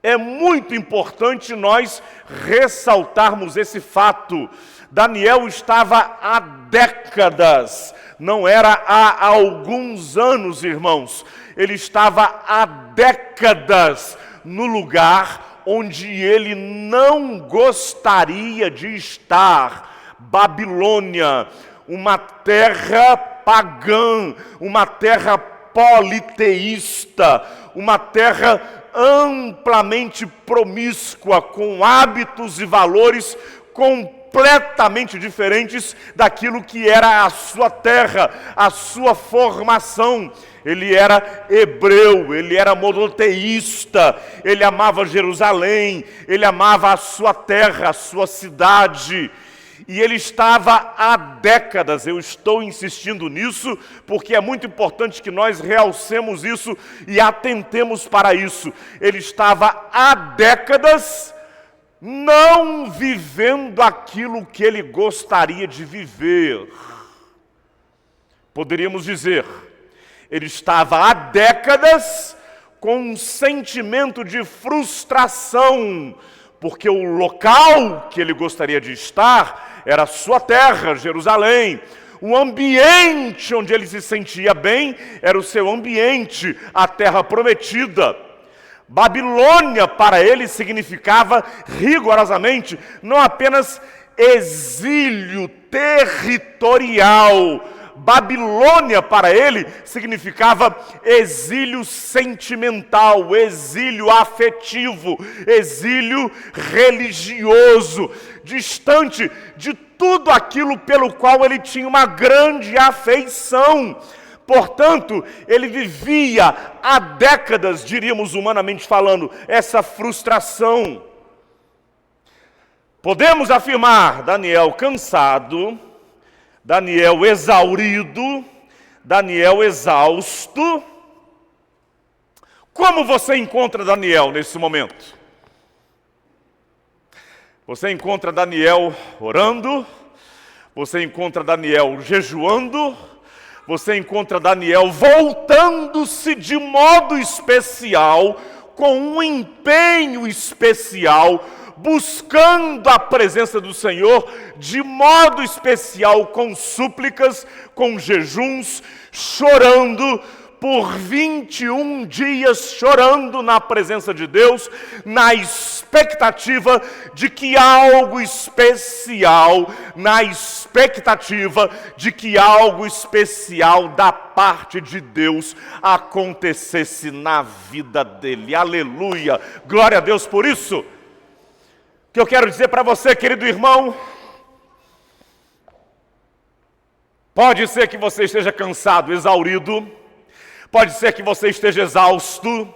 É muito importante nós ressaltarmos esse fato. Daniel estava há décadas, não era há alguns anos, irmãos. Ele estava há décadas no lugar onde ele não gostaria de estar. Babilônia, uma terra pagã, uma terra politeísta, uma terra amplamente promíscua, com hábitos e valores completamente diferentes daquilo que era a sua terra, a sua formação. Ele era hebreu, ele era monoteísta, ele amava Jerusalém, ele amava a sua terra, a sua cidade. E ele estava há décadas, eu estou insistindo nisso, porque é muito importante que nós realcemos isso e atentemos para isso. Ele estava há décadas não vivendo aquilo que ele gostaria de viver. Poderíamos dizer, ele estava há décadas com um sentimento de frustração, porque o local que ele gostaria de estar era a sua terra, Jerusalém. O ambiente onde ele se sentia bem era o seu ambiente, a terra prometida. Babilônia para ele significava rigorosamente não apenas exílio territorial. Babilônia para ele significava exílio sentimental, exílio afetivo, exílio religioso, distante de tudo aquilo pelo qual ele tinha uma grande afeição. Portanto, ele vivia há décadas, diríamos humanamente falando, essa frustração. Podemos afirmar Daniel cansado, Daniel exaurido, Daniel exausto. Como você encontra Daniel nesse momento? Você encontra Daniel orando, você encontra Daniel jejuando, você encontra Daniel voltando-se de modo especial, com um empenho especial, buscando a presença do Senhor de modo especial, com súplicas, com jejuns, chorando por 21 dias, chorando na presença de Deus, na expectativa de que algo especial, na expectativa de que algo especial da parte de Deus acontecesse na vida dele. Aleluia! Glória a Deus por isso. O que eu quero dizer para você, querido irmão, pode ser que você esteja cansado, exaurido, pode ser que você esteja exausto,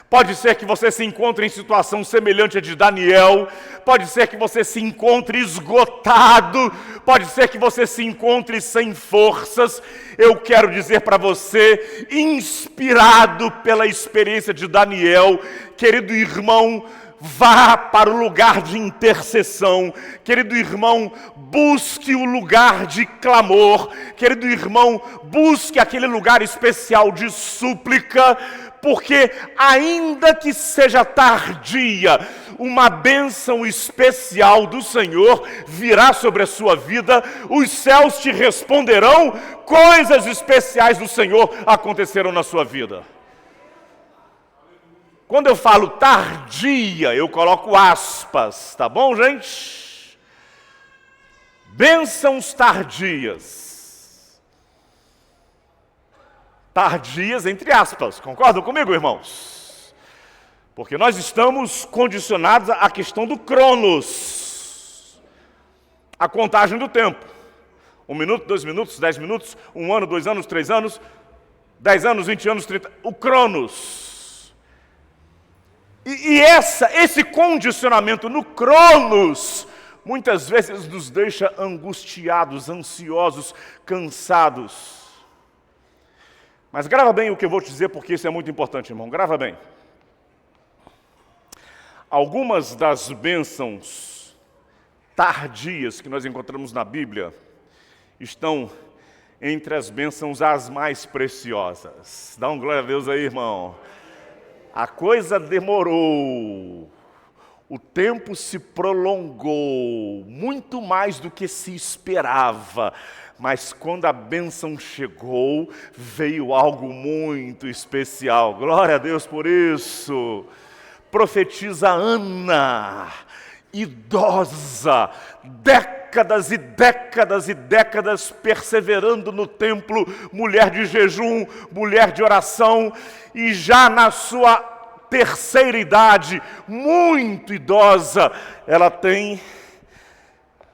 Pode ser que você se encontre em situação semelhante à de Daniel, pode ser que você se encontre esgotado, pode ser que você se encontre sem forças. Eu quero dizer para você, inspirado pela experiência de Daniel, querido irmão, vá para o lugar de intercessão. Querido irmão, busque o lugar de clamor. Querido irmão, busque aquele lugar especial de súplica, porque ainda que seja tardia, uma bênção especial do Senhor virá sobre a sua vida. Os céus te responderão, coisas especiais do Senhor acontecerão na sua vida. Quando eu falo tardia, eu coloco aspas, tá bom, gente? Bênçãos tardias. Tardias entre aspas, concordam comigo, irmãos? Porque nós estamos condicionados à questão do cronos, a contagem do tempo. 1 minuto, 2 minutos, 10 minutos, 1 ano, 2 anos, 3 anos, 10 anos, 20 anos, 30... O cronos. E esse condicionamento no cronos, muitas vezes nos deixa angustiados, ansiosos, cansados. Mas grava bem o que eu vou te dizer, porque isso é muito importante, irmão. Grava bem. Algumas das bênçãos tardias que nós encontramos na Bíblia estão entre as bênçãos as mais preciosas. Dá um glória a Deus aí, irmão. A coisa demorou, o tempo se prolongou, muito mais do que se esperava, mas quando a bênção chegou, veio algo muito especial. Glória a Deus por isso. Profetiza Ana, idosa, décadas e décadas e décadas perseverando no templo, mulher de jejum, mulher de oração, e já na sua terceira idade, muito idosa, ela tem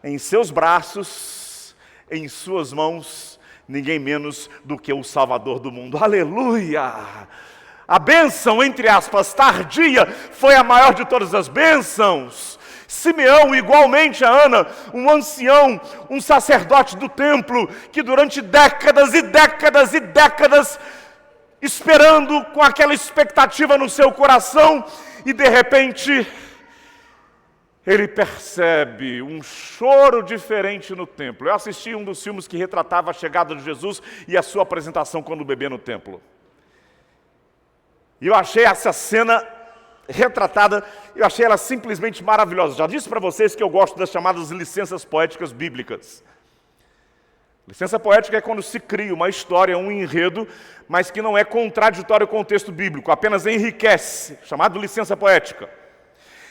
em seus braços, em suas mãos, ninguém menos do que o Salvador do mundo. Aleluia! A bênção, entre aspas, tardia, foi a maior de todas as bênçãos. Simeão, igualmente a Ana, um ancião, um sacerdote do templo, que durante décadas e décadas e décadas, esperando com aquela expectativa no seu coração, e de repente, ele percebe um choro diferente no templo. Eu assisti um dos filmes que retratava a chegada de Jesus e a sua apresentação quando bebê no templo. E eu achei essa cena retratada, eu achei ela simplesmente maravilhosa. Já disse para vocês que eu gosto das chamadas licenças poéticas bíblicas. Licença poética é quando se cria uma história, um enredo, mas que não é contraditório com o texto bíblico, apenas enriquece, chamado licença poética.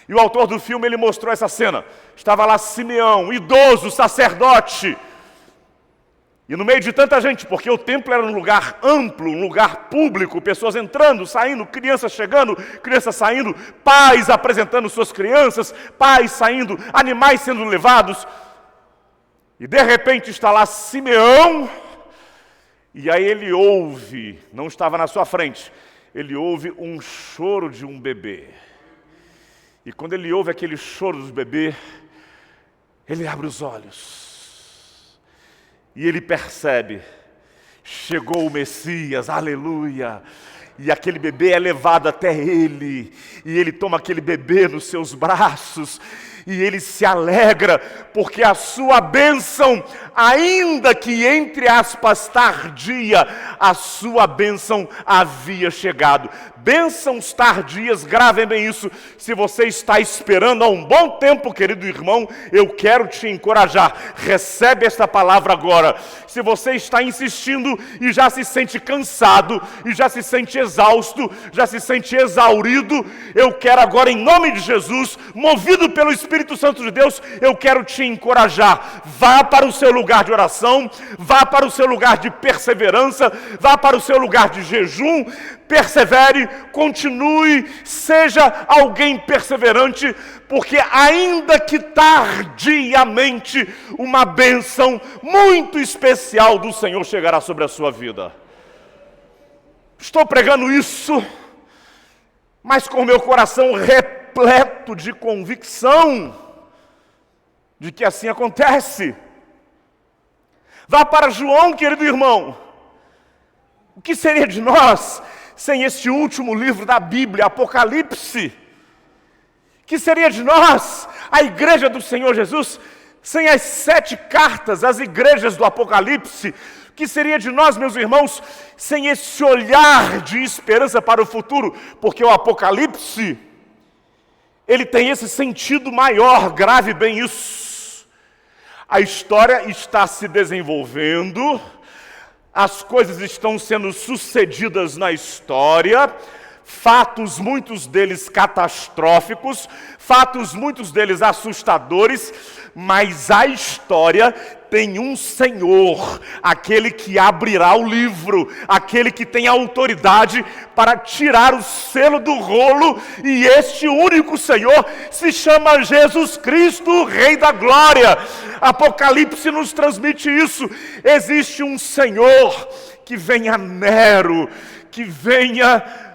E o autor do filme, ele mostrou essa cena. Estava lá Simeão, idoso, sacerdote, e no meio de tanta gente, porque o templo era um lugar amplo, um lugar público, pessoas entrando, saindo, crianças chegando, crianças saindo, pais apresentando suas crianças, pais saindo, animais sendo levados. E de repente está lá Simeão, e aí ele ouve, não estava na sua frente, ele ouve um choro de um bebê. E quando ele ouve aquele choro do bebê, ele abre os olhos. E ele percebe, chegou o Messias, aleluia. E aquele bebê é levado até ele, e ele toma aquele bebê nos seus braços, e ele se alegra, porque a sua bênção, ainda que entre aspas tardia, a sua bênção havia chegado. Bênçãos tardias, gravem bem isso. Se você está esperando há um bom tempo, querido irmão, eu quero te encorajar, recebe esta palavra agora. Se você está insistindo e já se sente cansado, e já se sente exausto, já se sente exaurido, eu quero agora, em nome de Jesus, movido pelo Espírito Santo de Deus, eu quero te encorajar. Vá para o seu lugar de oração, vá para o seu lugar de perseverança, vá para o seu lugar de jejum, persevere, continue, seja alguém perseverante, porque ainda que tardiamente, uma bênção muito especial do Senhor chegará sobre a sua vida. Estou pregando isso mas com o meu coração repleto de convicção de que assim acontece. Vá para João, querido irmão. O que seria de nós sem este último livro da Bíblia, Apocalipse? O que seria de nós, a igreja do Senhor Jesus, sem as 7 cartas, as igrejas do Apocalipse? O que seria de nós, meus irmãos, sem esse olhar de esperança para o futuro? Porque o Apocalipse, ele tem esse sentido maior, grave bem isso. A história está se desenvolvendo, as coisas estão sendo sucedidas na história, fatos, muitos deles catastróficos, fatos, muitos deles assustadores, mas a história tem um Senhor, aquele que abrirá o livro, aquele que tem autoridade para tirar o selo do rolo, e este único Senhor se chama Jesus Cristo, Rei da Glória. Apocalipse nos transmite isso. Existe um Senhor, que venha Nero, que venha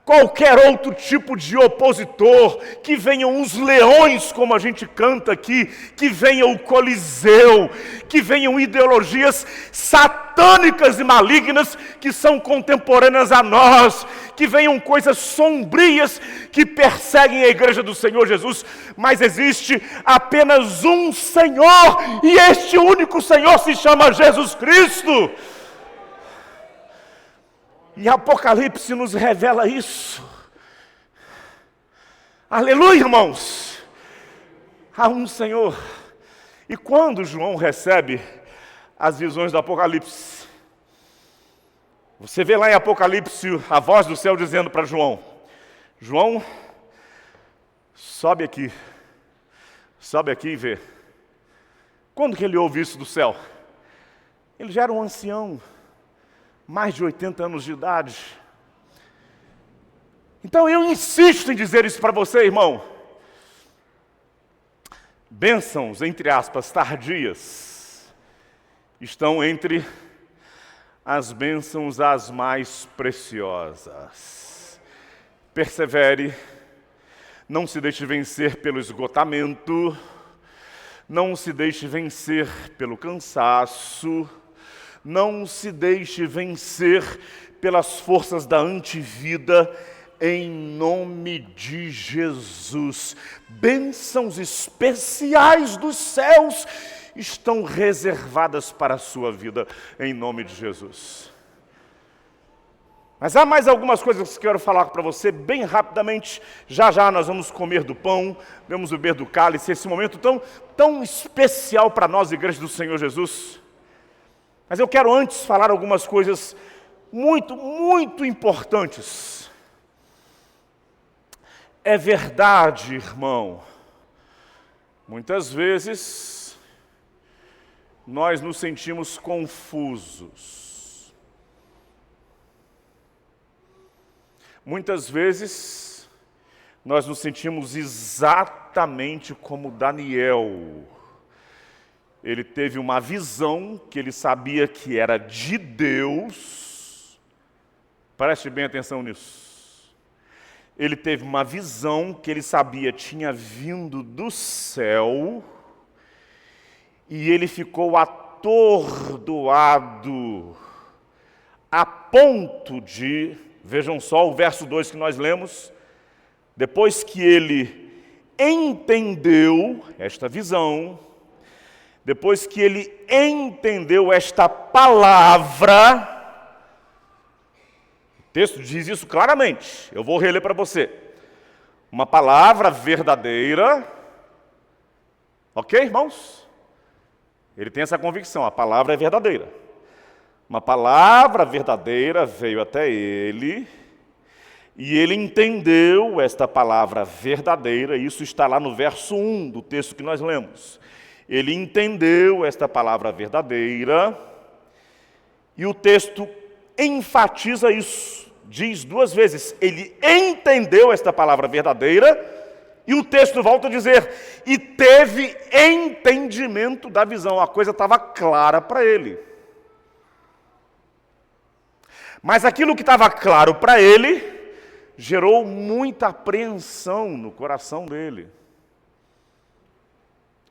qualquer outro tipo de opositor, que venham os leões, como a gente canta aqui, que venha o Coliseu, que venham ideologias satânicas e malignas que são contemporâneas a nós, que venham coisas sombrias que perseguem a igreja do Senhor Jesus, mas existe apenas um Senhor, e este único Senhor se chama Jesus Cristo. E Apocalipse nos revela isso. Aleluia, irmãos! Há um Senhor. E quando João recebe as visões do Apocalipse, você vê lá em Apocalipse a voz do céu dizendo para João: João, sobe aqui e vê. Quando que ele ouve isso do céu? Ele já era um ancião, mais de 80 anos de idade. Então eu insisto em dizer isso para você, irmão. Bênçãos, entre aspas, tardias, estão entre as bênçãos as mais preciosas. Persevere, não se deixe vencer pelo esgotamento, não se deixe vencer pelo cansaço, não se deixe vencer pelas forças da antivida, em nome de Jesus. Bênçãos especiais dos céus estão reservadas para a sua vida, em nome de Jesus. Mas há mais algumas coisas que eu quero falar para você bem rapidamente. Já já nós vamos comer do pão, vamos beber do cálice, esse momento tão especial para nós, igreja do Senhor Jesus. Mas eu quero antes falar algumas coisas muito, muito importantes. É verdade, irmão, muitas vezes nós nos sentimos confusos. Muitas vezes nós nos sentimos exatamente como Daniel. Ele teve uma visão que ele sabia que era de Deus. Preste bem atenção nisso. Ele teve uma visão que ele sabia tinha vindo do céu, e ele ficou atordoado, a ponto de, vejam só o verso 2 que nós lemos, depois que ele entendeu esta visão, depois que ele entendeu esta palavra, o texto diz isso claramente, eu vou reler para você. Uma palavra verdadeira, ok, irmãos? Ele tem essa convicção, a palavra é verdadeira. Uma palavra verdadeira veio até ele, e ele entendeu esta palavra verdadeira, isso está lá no verso 1 do texto que nós lemos. Ele entendeu esta palavra verdadeira, e o texto enfatiza isso, diz 2 vezes, ele entendeu esta palavra verdadeira, e o texto volta a dizer, e teve entendimento da visão, a coisa estava clara para ele. Mas aquilo que estava claro para ele, gerou muita apreensão no coração dele.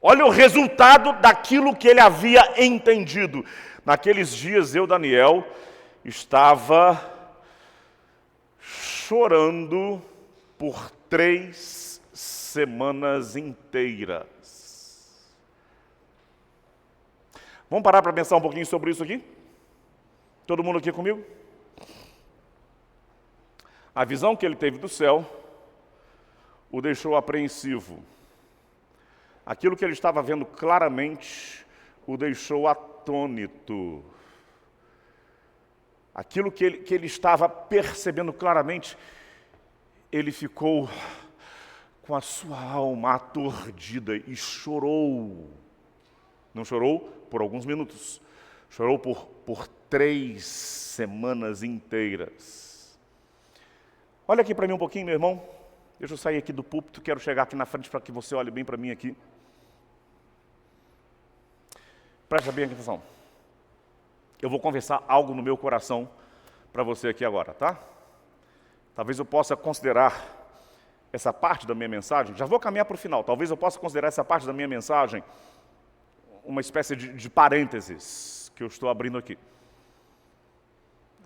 Olha o resultado daquilo que ele havia entendido. Naqueles dias, eu, Daniel, estava chorando por 3 semanas inteiras. Vamos parar para pensar um pouquinho sobre isso aqui? Todo mundo aqui comigo? A visão que ele teve do céu o deixou apreensivo. Aquilo que ele estava vendo claramente o deixou atônito. Aquilo que ele estava percebendo claramente, ele ficou com a sua alma aturdida e chorou. Não chorou por alguns minutos, chorou por 3 semanas inteiras. Olha aqui para mim um pouquinho, meu irmão. Deixa eu sair aqui do púlpito, quero chegar aqui na frente para que você olhe bem para mim aqui. Presta bem atenção. Eu vou conversar algo no meu coração para você aqui agora, tá? Talvez eu possa considerar essa parte da minha mensagem, já vou caminhar para o final, talvez eu possa considerar essa parte da minha mensagem uma espécie de parênteses que eu estou abrindo aqui.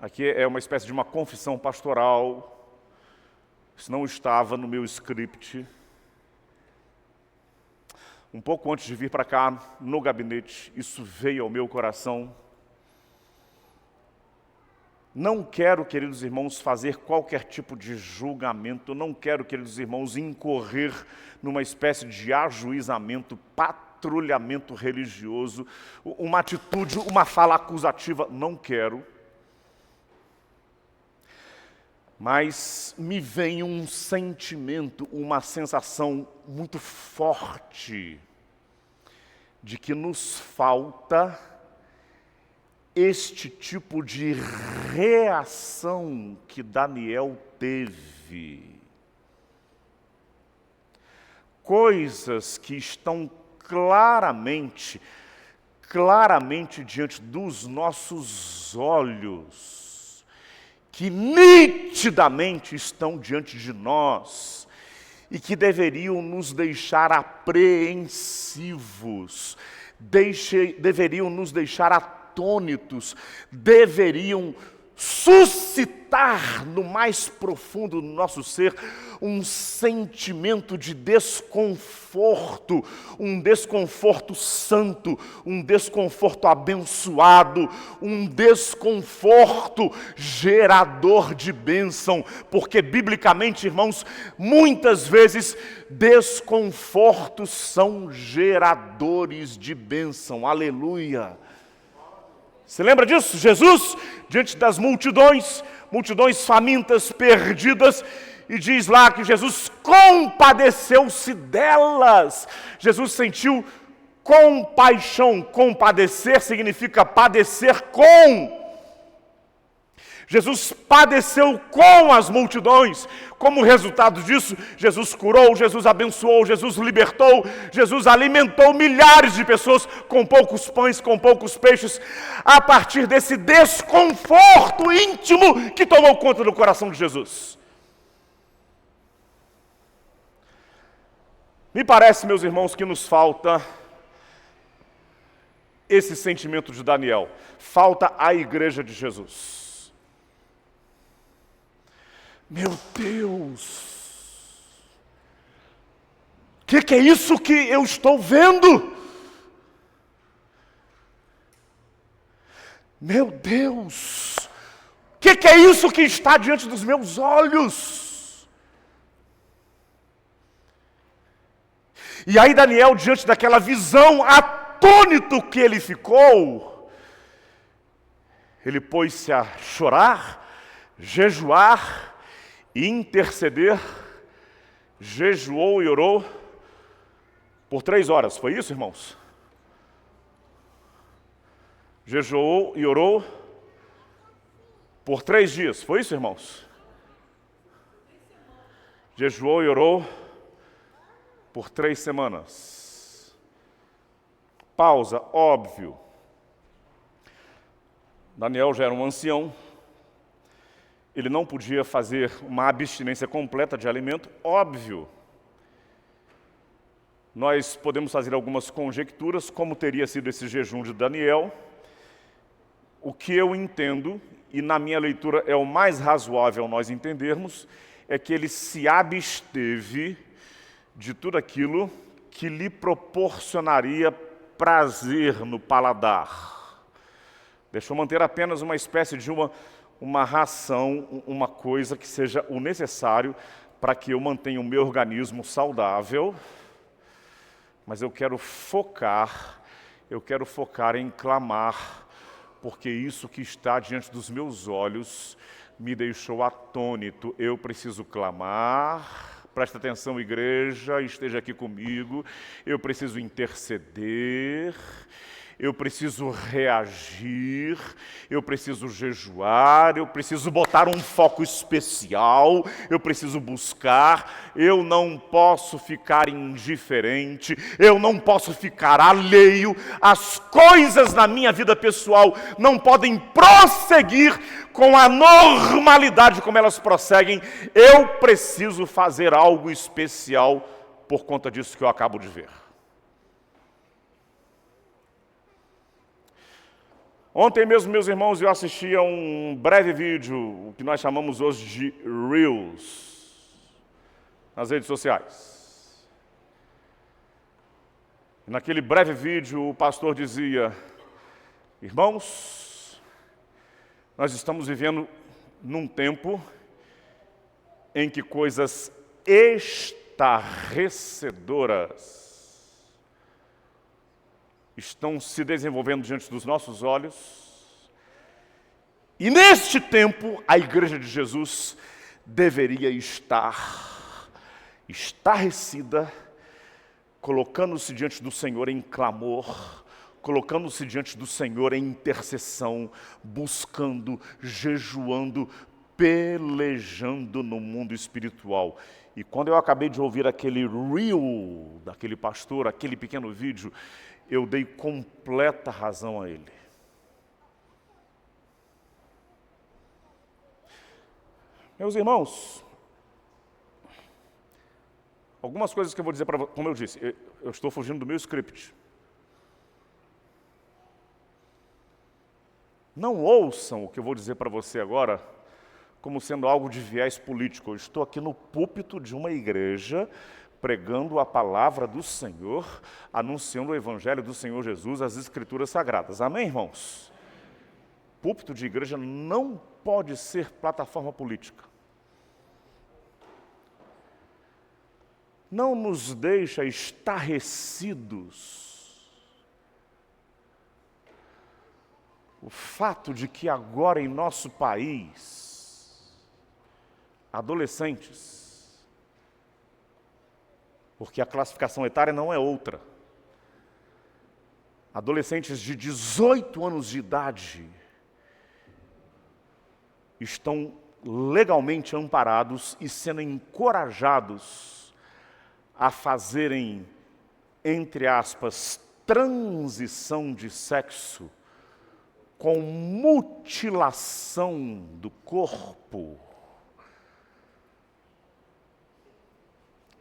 Aqui é uma espécie de uma confissão pastoral. Isso não estava no meu script. Um pouco antes de vir para cá, no gabinete, isso veio ao meu coração. Não quero, queridos irmãos, fazer qualquer tipo de julgamento. Não quero, queridos irmãos, incorrer numa espécie de ajuizamento, patrulhamento religioso, uma atitude, uma fala acusativa. Não quero. Mas me vem um sentimento, uma sensação muito forte de que nos falta este tipo de reação que Daniel teve. Coisas que estão claramente diante dos nossos olhos, que nitidamente estão diante de nós e que deveriam nos deixar apreensivos, deveriam nos deixar atônitos, deveriam suscitar no mais profundo do nosso ser um sentimento de desconforto, um desconforto santo, um desconforto abençoado, um desconforto gerador de bênção, porque biblicamente, irmãos, muitas vezes desconfortos são geradores de bênção. Aleluia! Você lembra disso? Jesus, diante das multidões famintas, perdidas, e diz lá que Jesus compadeceu-se delas. Jesus sentiu compaixão. Compadecer significa padecer com. Jesus padeceu com as multidões. Como resultado disso, Jesus curou, Jesus abençoou, Jesus libertou, Jesus alimentou milhares de pessoas com poucos pães, com poucos peixes, a partir desse desconforto íntimo que tomou conta do coração de Jesus. Me parece, meus irmãos, que nos falta esse sentimento de Daniel. Falta a igreja de Jesus. Meu Deus! O que é isso que eu estou vendo? Meu Deus! O que é isso que está diante dos meus olhos? E aí Daniel, diante daquela visão, atônito que ele ficou, ele pôs-se a chorar, jejuar e interceder. Jejuou e orou por 3 horas. Foi isso, irmãos? Jejuou e orou por 3 dias. Foi isso, irmãos? Jejuou e orou por 3 semanas. Pausa, óbvio. Daniel já era um ancião. ele não podia fazer uma abstinência completa de alimento, óbvio. Nós podemos fazer algumas conjecturas, como teria sido esse jejum de Daniel. O que eu entendo, e na minha leitura é o mais razoável nós entendermos, é que ele se absteve de tudo aquilo que lhe proporcionaria prazer no paladar. Deixa eu manter apenas uma espécie de uma ração, uma coisa que seja o necessário para que eu mantenha o meu organismo saudável. Mas eu quero focar em clamar, porque isso que está diante dos meus olhos me deixou atônito. Eu preciso clamar. Presta atenção, igreja, esteja aqui comigo. Eu preciso interceder. Eu preciso reagir, eu preciso jejuar, eu preciso botar um foco especial, eu preciso buscar, eu não posso ficar indiferente, eu não posso ficar alheio, as coisas na minha vida pessoal não podem prosseguir com a normalidade como elas prosseguem, eu preciso fazer algo especial por conta disso que eu acabo de ver. Ontem mesmo, meus irmãos, eu assisti a um breve vídeo, o que nós chamamos hoje de Reels, nas redes sociais. E naquele breve vídeo, o pastor dizia: irmãos, nós estamos vivendo num tempo em que coisas estarrecedoras estão se desenvolvendo diante dos nossos olhos. E neste tempo, a Igreja de Jesus deveria estar estarrecida, colocando-se diante do Senhor em clamor, colocando-se diante do Senhor em intercessão, buscando, jejuando, pelejando no mundo espiritual. E quando eu acabei de ouvir aquele reel daquele pastor, aquele pequeno vídeo, eu dei completa razão a ele. Meus irmãos, algumas coisas que eu vou dizer para vocês, como eu disse, eu estou fugindo do meu script. Não ouçam o que eu vou dizer para você agora como sendo algo de viés político. Eu estou aqui no púlpito de uma igreja, pregando a palavra do Senhor, anunciando o Evangelho do Senhor Jesus, as Escrituras Sagradas. Amém, irmãos? Púlpito de igreja não pode ser plataforma política. Não nos deixa estarrecidos o fato de que agora em nosso país, adolescentes, porque a classificação etária não é outra, adolescentes de 18 anos de idade estão legalmente amparados e sendo encorajados a fazerem, entre aspas, transição de sexo com mutilação do corpo,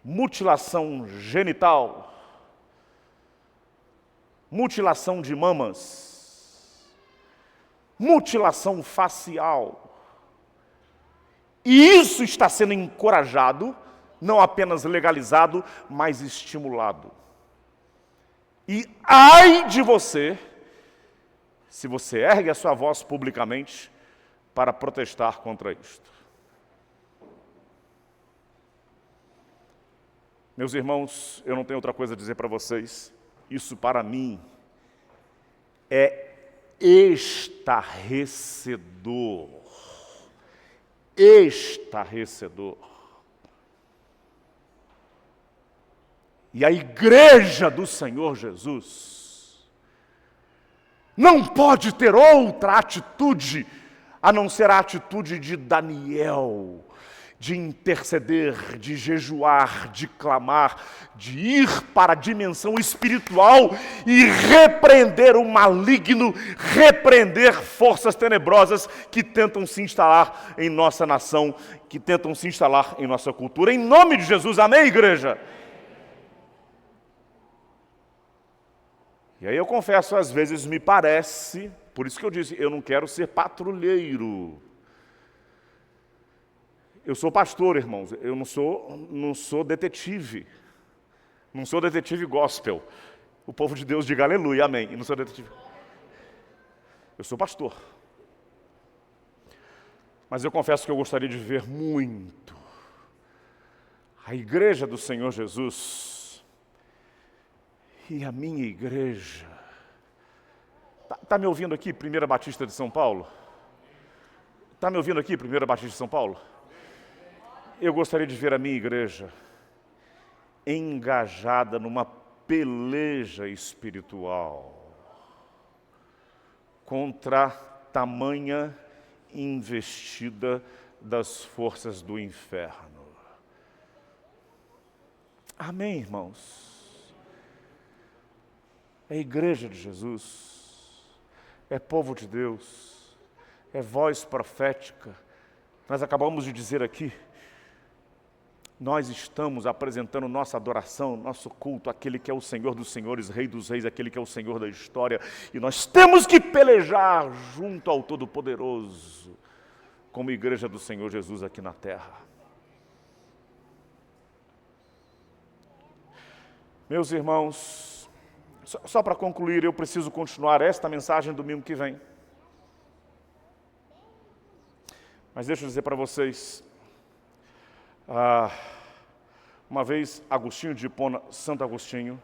mutilação genital, mutilação de mamas, mutilação facial. E isso está sendo encorajado, não apenas legalizado, mas estimulado. E ai de você, se você ergue a sua voz publicamente para protestar contra isto. Meus irmãos, eu não tenho outra coisa a dizer para vocês. Isso para mim é estarrecedor. Estarrecedor. E a igreja do Senhor Jesus não pode ter outra atitude a não ser a atitude de Daniel. de interceder, de jejuar, de clamar, de ir para a dimensão espiritual e repreender o maligno, repreender forças tenebrosas que tentam se instalar em nossa nação, que tentam se instalar em nossa cultura. Em nome de Jesus, amém, igreja? E aí eu confesso, às vezes me parece, por isso que eu disse, eu não quero ser patrulheiro. Eu sou pastor, irmãos, eu não sou detetive. Não sou detetive gospel. O povo de Deus diga aleluia, amém. E não sou detetive. Eu sou pastor. Mas eu confesso que eu gostaria de ver muito a igreja do Senhor Jesus e a minha igreja. Tá me ouvindo aqui, Primeira Batista de São Paulo? Tá me ouvindo aqui, Primeira Batista de São Paulo? Eu gostaria de ver a minha igreja engajada numa peleja espiritual contra tamanha investida das forças do inferno. Amém, irmãos? É a igreja de Jesus, é povo de Deus, é voz profética. Nós acabamos de dizer aqui, nós estamos apresentando nossa adoração, nosso culto, àquele que é o Senhor dos senhores, Rei dos reis, aquele que é o Senhor da história. E nós temos que pelejar junto ao Todo-Poderoso, como igreja do Senhor Jesus aqui na terra. Meus irmãos, só para concluir, eu preciso continuar esta mensagem domingo que vem. Mas deixa eu dizer para vocês, uma vez Agostinho de Hipona, Santo Agostinho,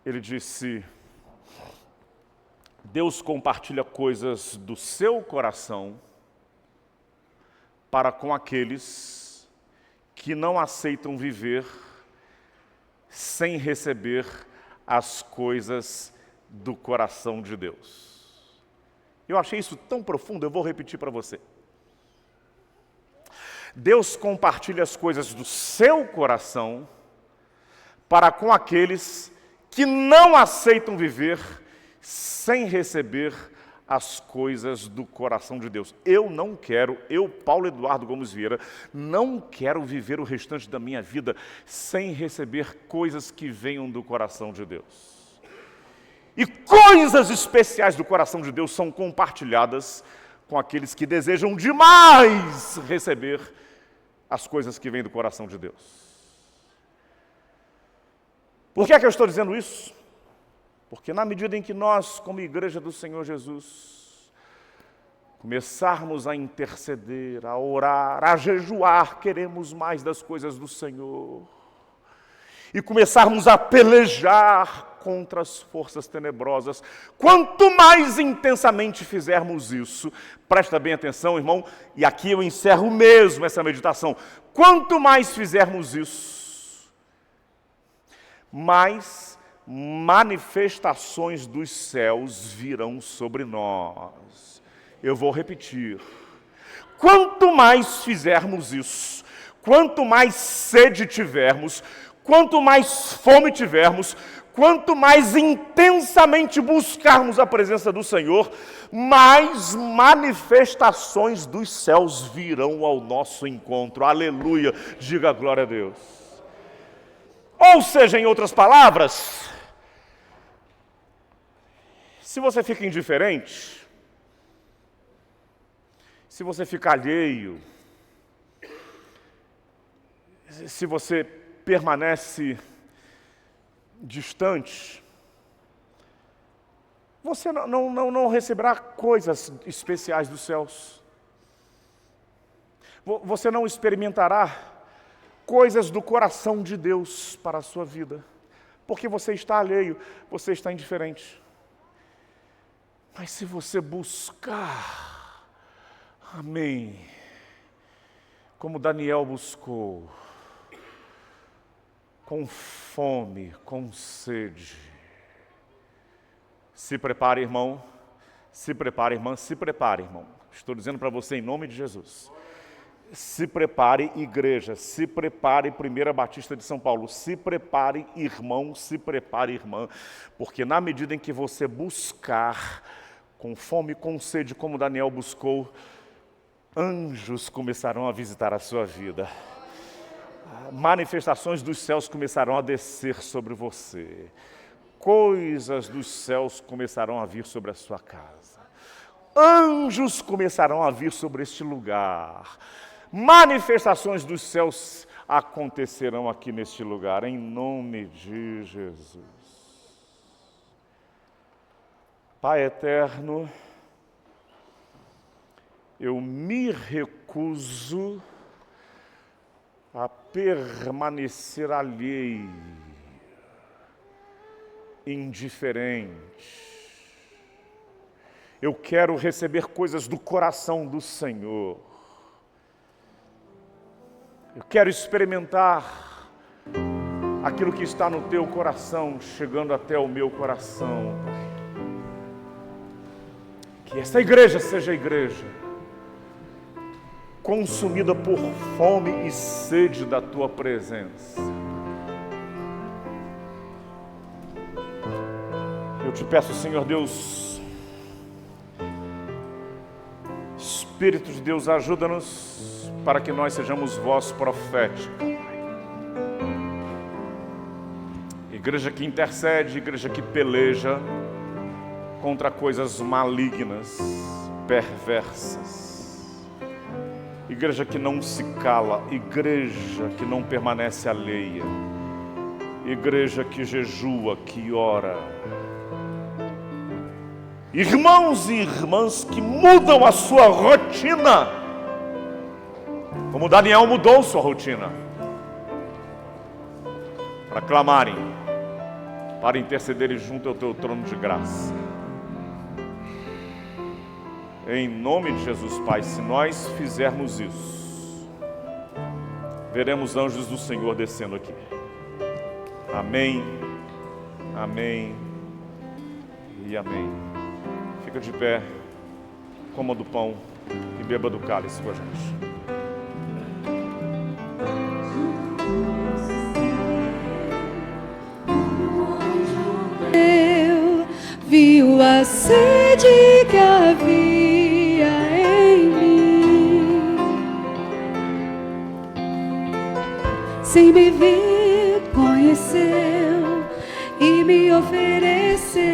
ele disse: Deus compartilha coisas do seu coração para com aqueles que não aceitam viver sem receber as coisas do coração de Deus. Eu achei isso tão profundo, eu vou repetir para você. Deus compartilha as coisas do seu coração para com aqueles que não aceitam viver sem receber as coisas do coração de Deus. Eu, Paulo Eduardo Gomes Vieira, não quero viver o restante da minha vida sem receber coisas que venham do coração de Deus. E coisas especiais do coração de Deus são compartilhadas com aqueles que desejam demais receber as coisas que vêm do coração de Deus. Por que é que eu estou dizendo isso? Porque na medida em que nós, como igreja do Senhor Jesus, começarmos a interceder, a orar, a jejuar, queremos mais das coisas do Senhor, e começarmos a pelejar contra as forças tenebrosas, quanto mais intensamente fizermos isso, presta bem atenção, irmão, e aqui eu encerro mesmo essa meditação, quanto mais fizermos isso, mais manifestações dos céus virão sobre nós. Eu vou repetir. Quanto mais fizermos isso, quanto mais sede tivermos, quanto mais fome tivermos, quanto mais intensamente buscarmos a presença do Senhor, mais manifestações dos céus virão ao nosso encontro. Aleluia! Diga glória a Deus. Ou seja, em outras palavras, se você fica indiferente, se você fica alheio, se você permanece distante, você não receberá coisas especiais dos céus. Você não experimentará coisas do coração de Deus para a sua vida, porque você está alheio, você está indiferente. Mas se você buscar, amém, como Daniel buscou, com fome, com sede, se prepare, irmão, se prepare, irmã, se prepare, irmão. Estou dizendo para você em nome de Jesus. Se prepare, igreja, se prepare, Primeira Batista de São Paulo, se prepare, irmão, se prepare, irmã, porque na medida em que você buscar, com fome e com sede, como Daniel buscou, anjos começarão a visitar a sua vida. Manifestações dos céus começarão a descer sobre você. Coisas dos céus começarão a vir sobre a sua casa. Anjos começarão a vir sobre este lugar. Manifestações dos céus acontecerão aqui neste lugar, em nome de Jesus. Pai eterno, eu me recuso a permanecer alheio, indiferente. Eu quero receber coisas do coração do Senhor. Eu quero experimentar aquilo que está no teu coração, chegando até o meu coração, Pai. Que essa igreja seja a igreja consumida por fome e sede da tua presença. Eu te peço, Senhor Deus, Espírito de Deus, ajuda-nos para que nós sejamos voz profética, Pai. Igreja que intercede, igreja que peleja contra coisas malignas, perversas. Igreja que não se cala, igreja que não permanece alheia, igreja que jejua, que ora. Irmãos e irmãs que mudam a sua rotina, como Daniel mudou sua rotina, para clamarem, para intercederem junto ao teu trono de graça. Em nome de Jesus, Pai, se nós fizermos isso, veremos anjos do Senhor descendo aqui. Amém, amém e amém. Fica de pé, coma do pão e beba do cálice com a gente. Viu a sede que havia em mim, sem me ver conheceu e me ofereceu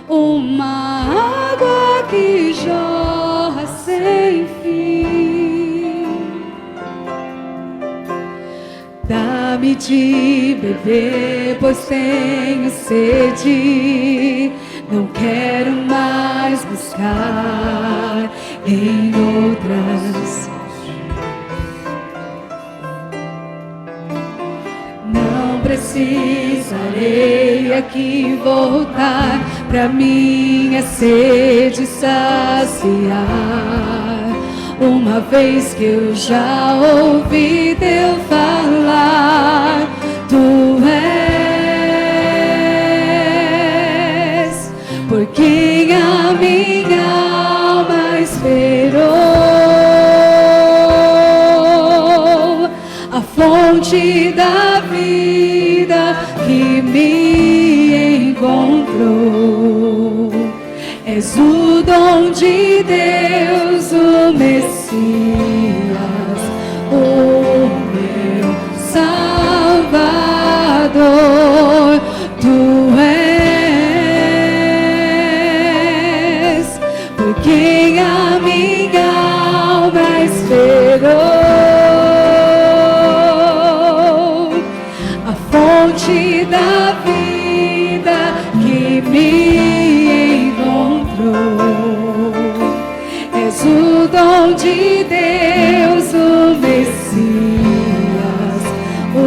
uma água que jorra sem fim. Dá-me de beber, pois tenho sede. Não quero mais buscar em outras. Não precisarei aqui voltar pra minha sede saciar. Uma vez que eu já ouvi teu falar, tu és por quem a minha alma esperou, a fonte da vida que me encontrou. És o dom de Deus, o Messias, o meu Salvador. Tu és por quem a minha alma esperou, a fonte da vida que me és o dom de Deus, o Messias, o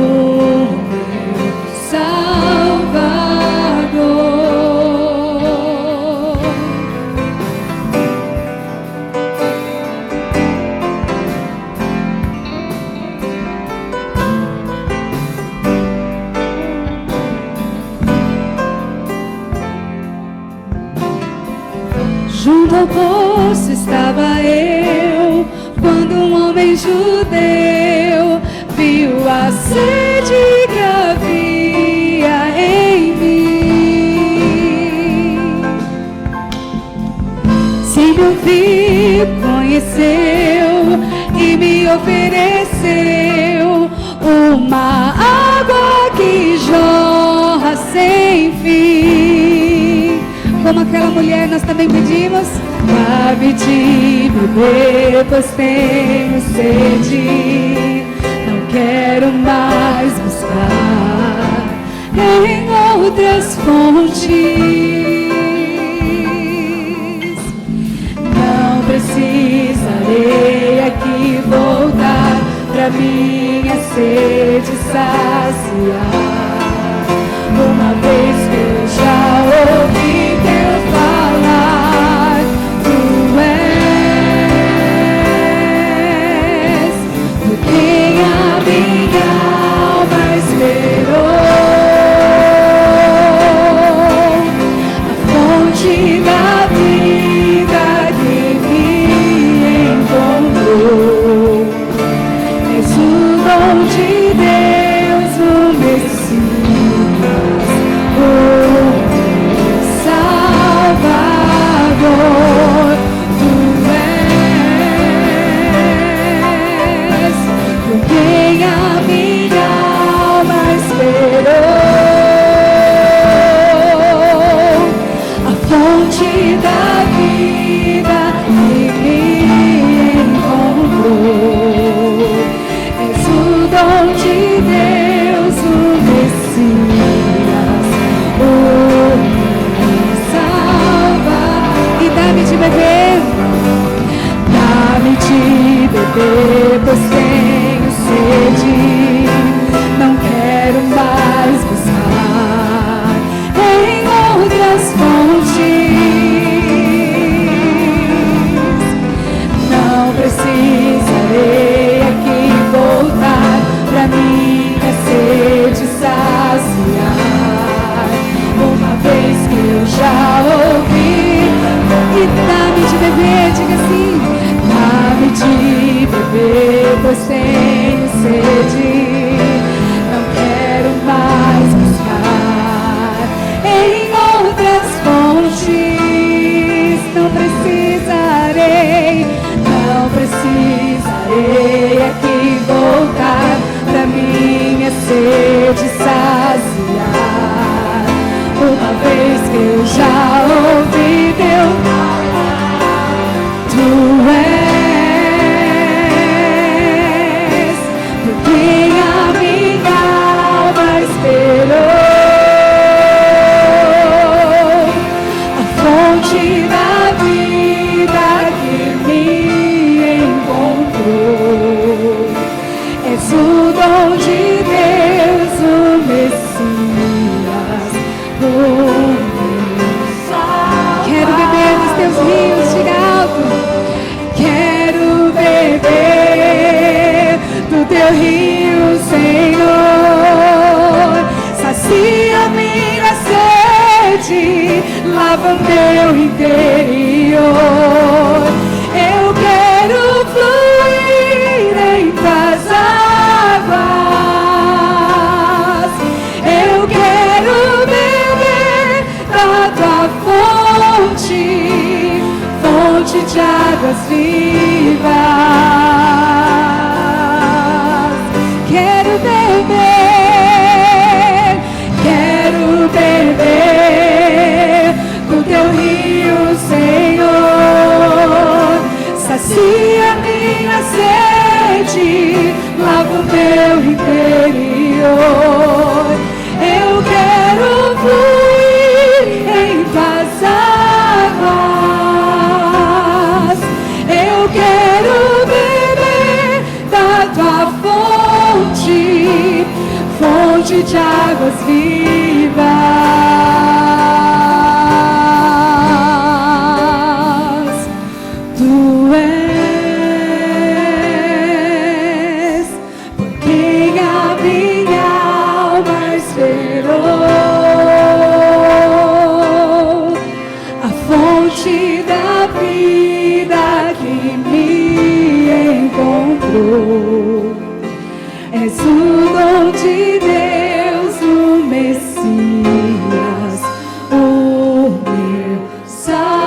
meu Salvador. Junto ao poço estava eu, quando um homem conheceu e me ofereceu uma água que jorra sem fim. Como aquela mulher, nós também pedimos: dá-me de beber, pois tenho sede. Não quero mais buscar em outras fontes. Não precisarei aqui voltar pra minha sede saciar. Uma vez que eu já ouvi Deus falar, tu és por quem a minha alma esperou, a fonte da vida que me encontrou. És o dom de Deus, o Messias, o Salvador. Tu és por quem a minha alma esperou, a fonte da vida que me encontrou. És o dom de Deus, o Messias, o Salvador. E dá-me de beber, dá-me de beber, pois tenho sede. Não quero mais buscar em outras fontes. Não precisarei aqui voltar pra minha sede saciar. Uma vez que eu já ouvi, e dá-me de beber, diga assim: dá-me de beber, pois tenho sede. Não quero mais buscar em outras fontes. Não precisarei aqui voltar pra minha sede saciar. Uma vez que eu já ouvi Deus falar, tu és por quem a minha alma esperou, a fonte da vida que me encontrou. És o dom de Deus, o Messias, o quero beber dos teus rios, diga alto. Quero beber do teu rio, Senhor. Sacia minha sede, lava meu interior. Eu quero fluir em tuas águas. Eu quero beber da tua fonte, fonte de águas vivas. Quero beber do teu rio, Senhor. Sacia minha sede, lava o meu interior. Eu quero fluir em tuas águas. Eu quero beber da tua fonte, fonte de águas vivas. Tu és por quem a minha alma esperou, a fonte da vida que me encontrou. És o dom de Deus, o Messias, o meu Salvador.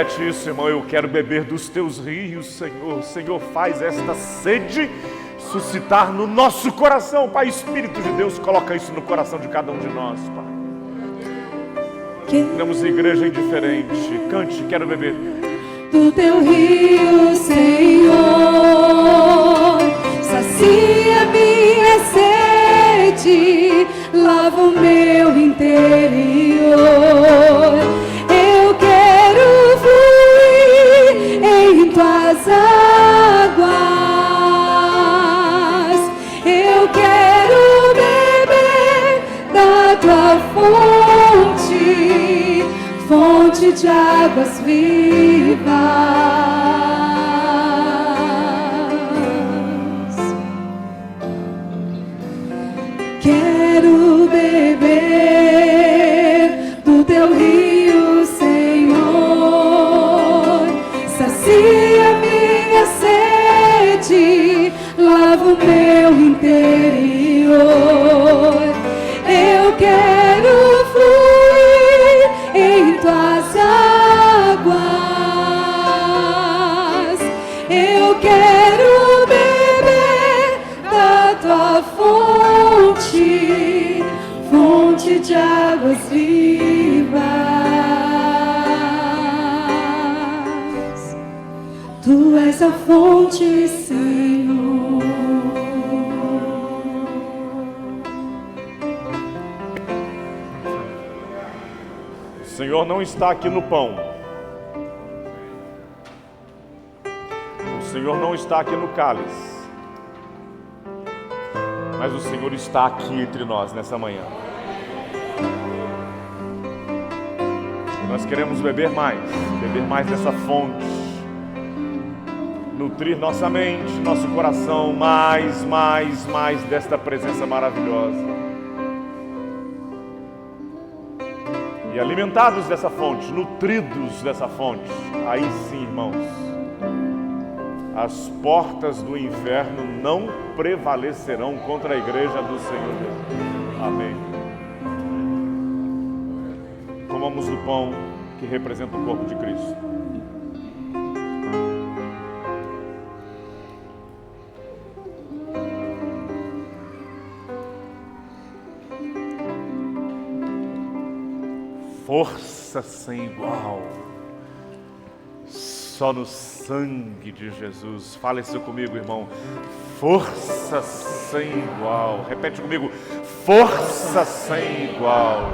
Repete isso, irmão. Eu quero beber dos teus rios, Senhor. Senhor, faz esta sede suscitar no nosso coração, Pai. Espírito de Deus, coloca isso no coração de cada um de nós, Pai. Temos igreja indiferente. Cante, quero beber do teu rio, Senhor. Sacia minha sede, lava o meu interior. Eu quero fluir em tuas águas. Eu quero beber da tua fonte, fonte de águas vivas. Quero beber do teu rio, Senhor. Sacia minha sede, lava o meu interior. Eu quero fluir em tuas águas. Eu quero beber da tua fonte, fonte de águas vivas. Tu és a fonte, Senhor. O Senhor não está aqui no pão. O Senhor não está aqui no cálice. Mas o Senhor está aqui entre nós nessa manhã. E nós queremos beber mais dessa fonte. Nutrir nossa mente, nosso coração, mais desta presença maravilhosa. E alimentados dessa fonte, nutridos dessa fonte, aí sim, irmãos, as portas do inferno não prevalecerão contra a igreja do Senhor Jesus. Amém. Comamos do pão que representa o corpo de Cristo. Força sem igual, só no sangue de Jesus. Fala isso comigo, irmão. Força sem igual. Repete comigo. Força sem igual,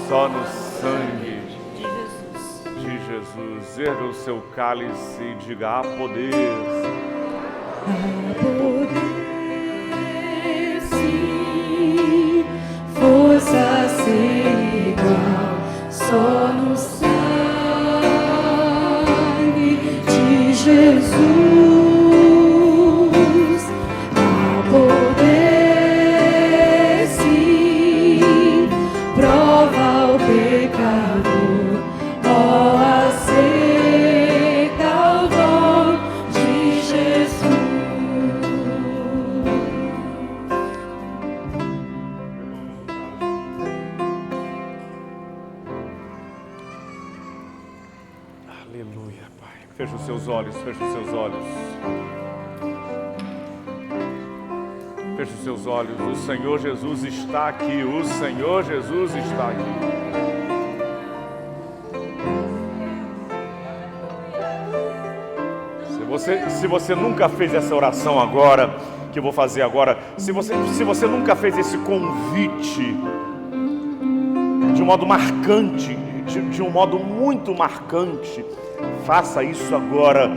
só no sangue de Jesus. Erga o seu cálice e diga: há poder. Há poder, sim, força sem igual, só no sangue de Jesus. Há poder, sim, prova o pecador, ó, aceita o dom de Jesus. Aleluia, Pai. Fecha os seus olhos, fecha os seus olhos. Feche os seus olhos. O Senhor Jesus está aqui. O Senhor Jesus está aqui. Se você nunca fez essa oração agora, que eu vou fazer agora, se você nunca fez esse convite de um modo marcante, de um modo muito marcante, faça isso agora.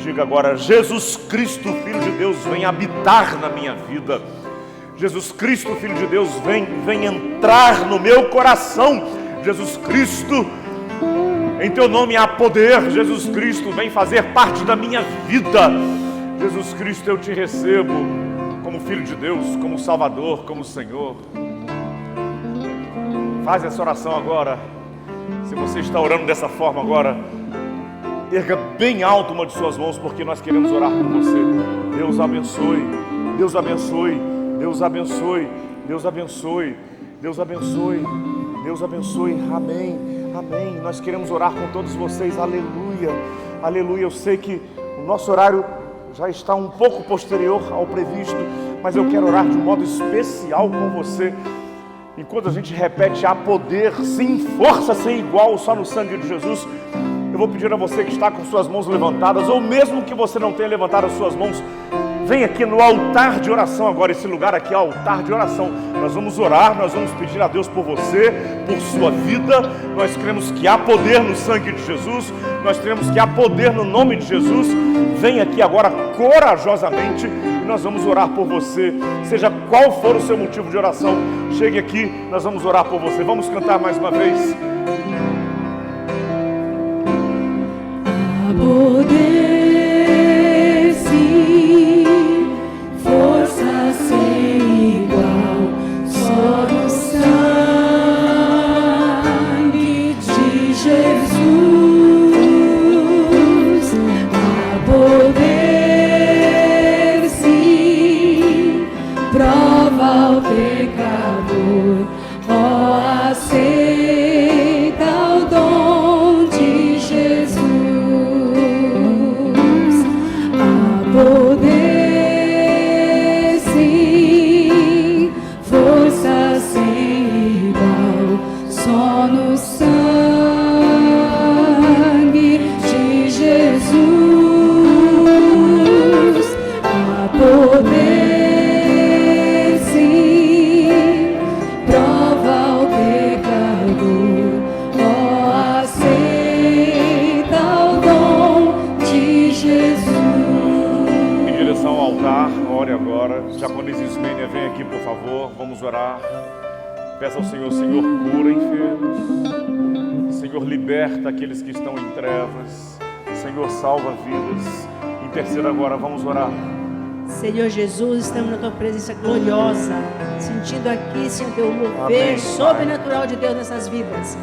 Diga agora: Jesus Cristo, Filho de Deus, vem habitar na minha vida. Jesus Cristo, Filho de Deus, vem entrar no meu coração. Jesus Cristo, em teu nome há poder. Jesus Cristo, vem fazer parte da minha vida. Jesus Cristo, eu te recebo como Filho de Deus, como Salvador, como Senhor. Faz essa oração agora. Se você está orando dessa forma agora, erga bem alto uma de suas mãos, porque nós queremos orar por você. Deus abençoe, Deus abençoe, Deus abençoe, Deus abençoe, Deus abençoe, Deus abençoe. Amém, Amém. Nós queremos orar com todos vocês. Aleluia. Aleluia. Eu sei que o nosso horário já está um pouco posterior ao previsto, mas eu quero orar de um modo especial com você. Enquanto a gente repete, há poder, sim, força sem igual, só no sangue de Jesus. Eu vou pedir a você que está com suas mãos levantadas, ou mesmo que você não tenha levantado as suas mãos, vem aqui no altar de oração agora. Esse lugar aqui é o altar de oração. Nós vamos orar, nós vamos pedir a Deus por você, por sua vida. Nós cremos que há poder no sangue de Jesus. Nós cremos que há poder no nome de Jesus. Vem aqui agora corajosamente e nós vamos orar por você. Seja qual for o seu motivo de oração, chegue aqui, nós vamos orar por você. Vamos cantar mais uma vez. Poder, sim, força sem igual, só no sangue de Jesus. Há poder, sim, prova o pecador, ó, aceita o dom de Jesus. Poder, sim, força sem igual, só no sangue de Jesus. Há poder, sim, prova o pecador, ó, aceita o dom de Jesus. Ao altar, ore agora. Diaconisa Ismênia, vem aqui por favor, vamos orar. Peça ao Senhor, Senhor, cura enfermos, Senhor, liberta aqueles que estão em trevas, Senhor, salva vidas. Interceda agora, vamos orar. Senhor Jesus, estamos na Tua presença gloriosa, sentindo aqui, Senhor, Teu mover Amém, sobrenatural de Deus nessas vidas.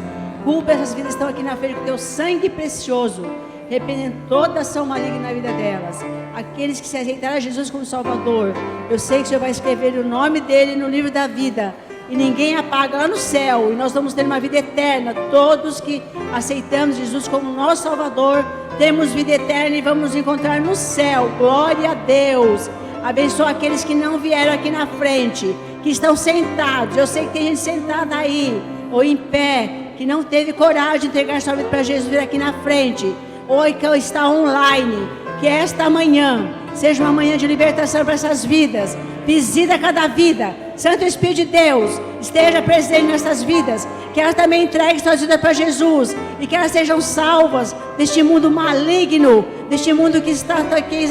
Cubra essas vidas que estão aqui na frente com Teu sangue precioso, repreendendo toda ação maligna na vida delas. Aqueles que se aceitaram a Jesus como Salvador, eu sei que o Senhor vai escrever o nome dele no livro da vida, e ninguém apaga lá no céu, e nós vamos ter uma vida eterna. Todos que aceitamos Jesus como nosso Salvador, temos vida eterna e vamos nos encontrar no céu. Glória a Deus. Abençoa aqueles que não vieram aqui na frente, que estão sentados. Eu sei que tem gente sentada aí, ou em pé, que não teve coragem de entregar sua vida para Jesus, vir aqui na frente, ou que está online. Que esta manhã seja uma manhã de libertação para essas vidas. Visita cada vida. Santo Espírito de Deus esteja presente nessas vidas. Que elas também entreguem suas vidas para Jesus. E que elas sejam salvas deste mundo maligno, deste mundo que está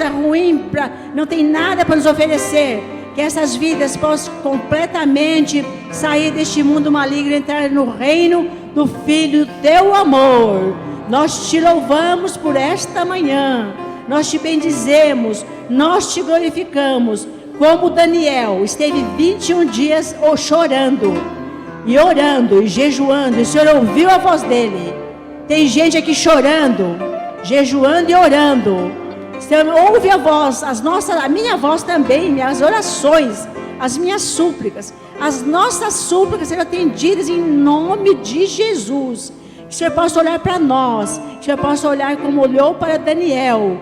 ruim, não tem nada para nos oferecer. Que essas vidas possam completamente sair deste mundo maligno e entrar no reino do Filho do Teu amor. Nós te louvamos por esta manhã. Nós te bendizemos, nós te glorificamos, como Daniel esteve 21 dias chorando, e orando, e jejuando, e o Senhor ouviu a voz dele. Tem gente aqui chorando, jejuando e orando. Senhor, ouve a voz, a minha voz também, minhas orações, as minhas súplicas, as nossas súplicas serão atendidas em nome de Jesus. Que o Senhor possa olhar para nós, que o Senhor possa olhar como olhou para Daniel,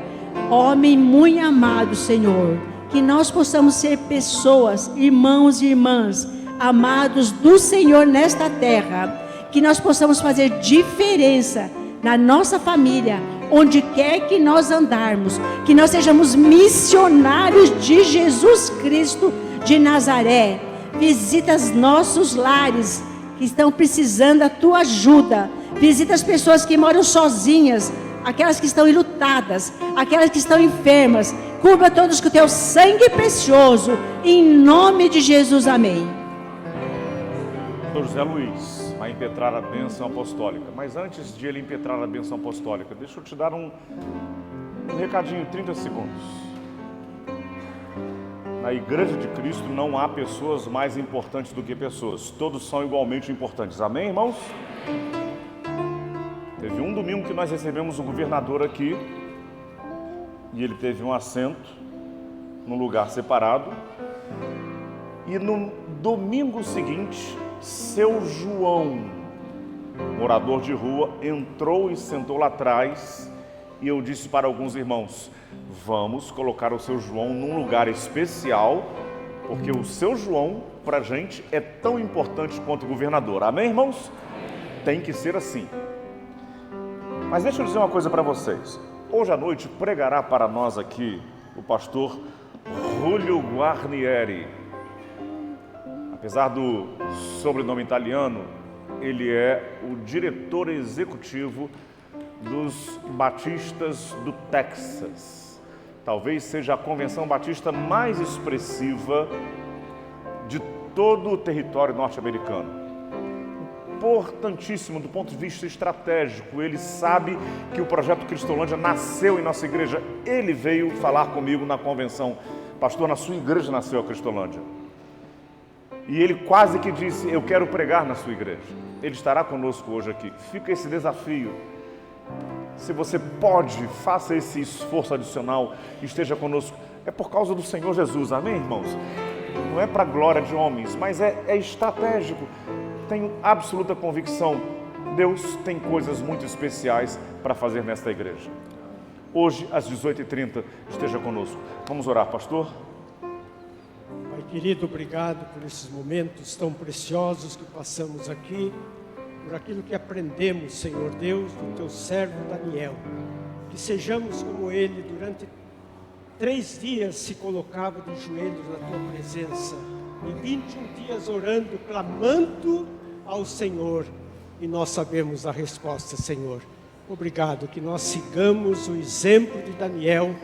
homem muito amado, Senhor. Que nós possamos ser pessoas, irmãos e irmãs, amados do Senhor nesta terra. Que nós possamos fazer diferença na nossa família, onde quer que nós andarmos. Que nós sejamos missionários de Jesus Cristo de Nazaré. Visita os nossos lares que estão precisando da Tua ajuda. Visita as pessoas que moram sozinhas, aquelas que estão enlutadas, aquelas que estão enfermas. Cubra todos com o Teu sangue precioso, em nome de Jesus, amém. Doutor José Luiz vai impetrar a bênção apostólica, mas antes de ele impetrar a bênção apostólica, deixa eu te dar um recadinho, 30 segundos. Na Igreja de Cristo não há pessoas mais importantes do que pessoas, todos são igualmente importantes, amém, irmãos? Teve um domingo que nós recebemos o governador aqui, e ele teve um assento num lugar separado, e no domingo seguinte, seu João morador de rua, entrou e sentou lá atrás, e eu disse para alguns irmãos: vamos colocar o seu João num lugar especial, porque o seu João, para a gente, é tão importante quanto o governador. Amém, irmãos? Tem que ser assim. Mas deixa eu dizer uma coisa para vocês. Hoje à noite pregará para nós aqui o pastor Julio Guarnieri. Apesar do sobrenome italiano, ele é o diretor executivo dos Batistas do Texas. Talvez seja a convenção batista mais expressiva de todo o território norte-americano. Importantíssimo do ponto de vista estratégico. Ele sabe que o projeto Cristolândia nasceu em nossa igreja. Ele veio falar comigo na convenção: pastor, na sua igreja nasceu a Cristolândia. E ele quase que disse: eu quero pregar na sua igreja. Ele estará conosco hoje aqui. Fica esse desafio. Se você pode, faça esse esforço adicional, esteja conosco. É por causa do Senhor Jesus, amém, irmãos? Não é para a glória de homens, mas é estratégico. Tenho absoluta convicção, Deus tem coisas muito especiais para fazer nesta igreja. Hoje, às 18h30, esteja conosco. Vamos orar, pastor? Pai querido, obrigado por esses momentos tão preciosos que passamos aqui, por aquilo que aprendemos, Senhor Deus, do teu servo Daniel. Que sejamos como ele, durante 3 dias se colocava de joelhos na tua presença, e 21 dias orando, clamando ao Senhor, e nós sabemos a resposta, Senhor. Obrigado, que nós sigamos o exemplo de Daniel,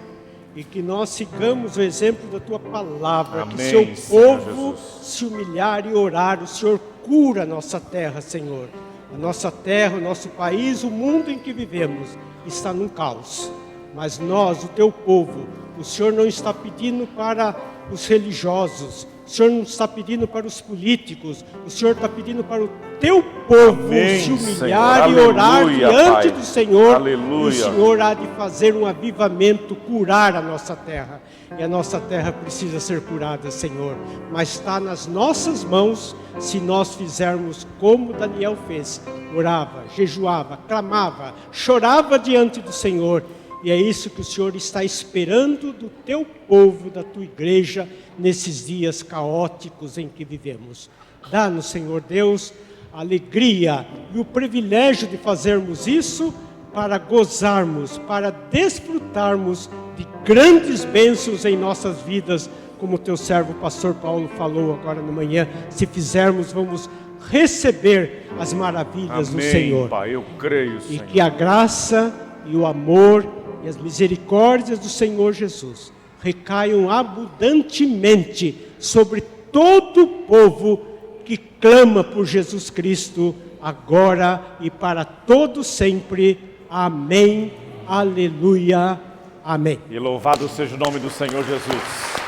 e que nós sigamos o exemplo da tua palavra. Amém, que seu povo se humilhar e orar, o Senhor cura a nossa terra, Senhor. A nossa terra, o nosso país, o mundo em que vivemos está num caos, mas nós, o teu povo, o Senhor não está pedindo para os religiosos, o Senhor não está pedindo para os políticos, o Senhor está pedindo para o teu povo. Amém, se humilhar, Senhor. E orar diante do Senhor. Aleluia. E o Senhor há de fazer um avivamento, curar a nossa terra. E a nossa terra precisa ser curada, Senhor. Mas está nas nossas mãos se nós fizermos como Daniel fez. Orava, jejuava, clamava, chorava diante do Senhor. E é isso que o Senhor está esperando do teu povo, da tua igreja, nesses dias caóticos em que vivemos. Dá-nos, Senhor Deus, a alegria e o privilégio de fazermos isso para gozarmos, para desfrutarmos de grandes bênçãos em nossas vidas, como o teu servo pastor Paulo falou agora de manhã. Se fizermos, vamos receber as maravilhas do Senhor. Pai, eu creio, Senhor. E que a graça e o amor e as misericórdias do Senhor Jesus recaiam abundantemente sobre todo o povo que clama por Jesus Cristo, agora e para todo sempre. Amém, aleluia, amém. E louvado seja o nome do Senhor Jesus.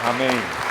Amém.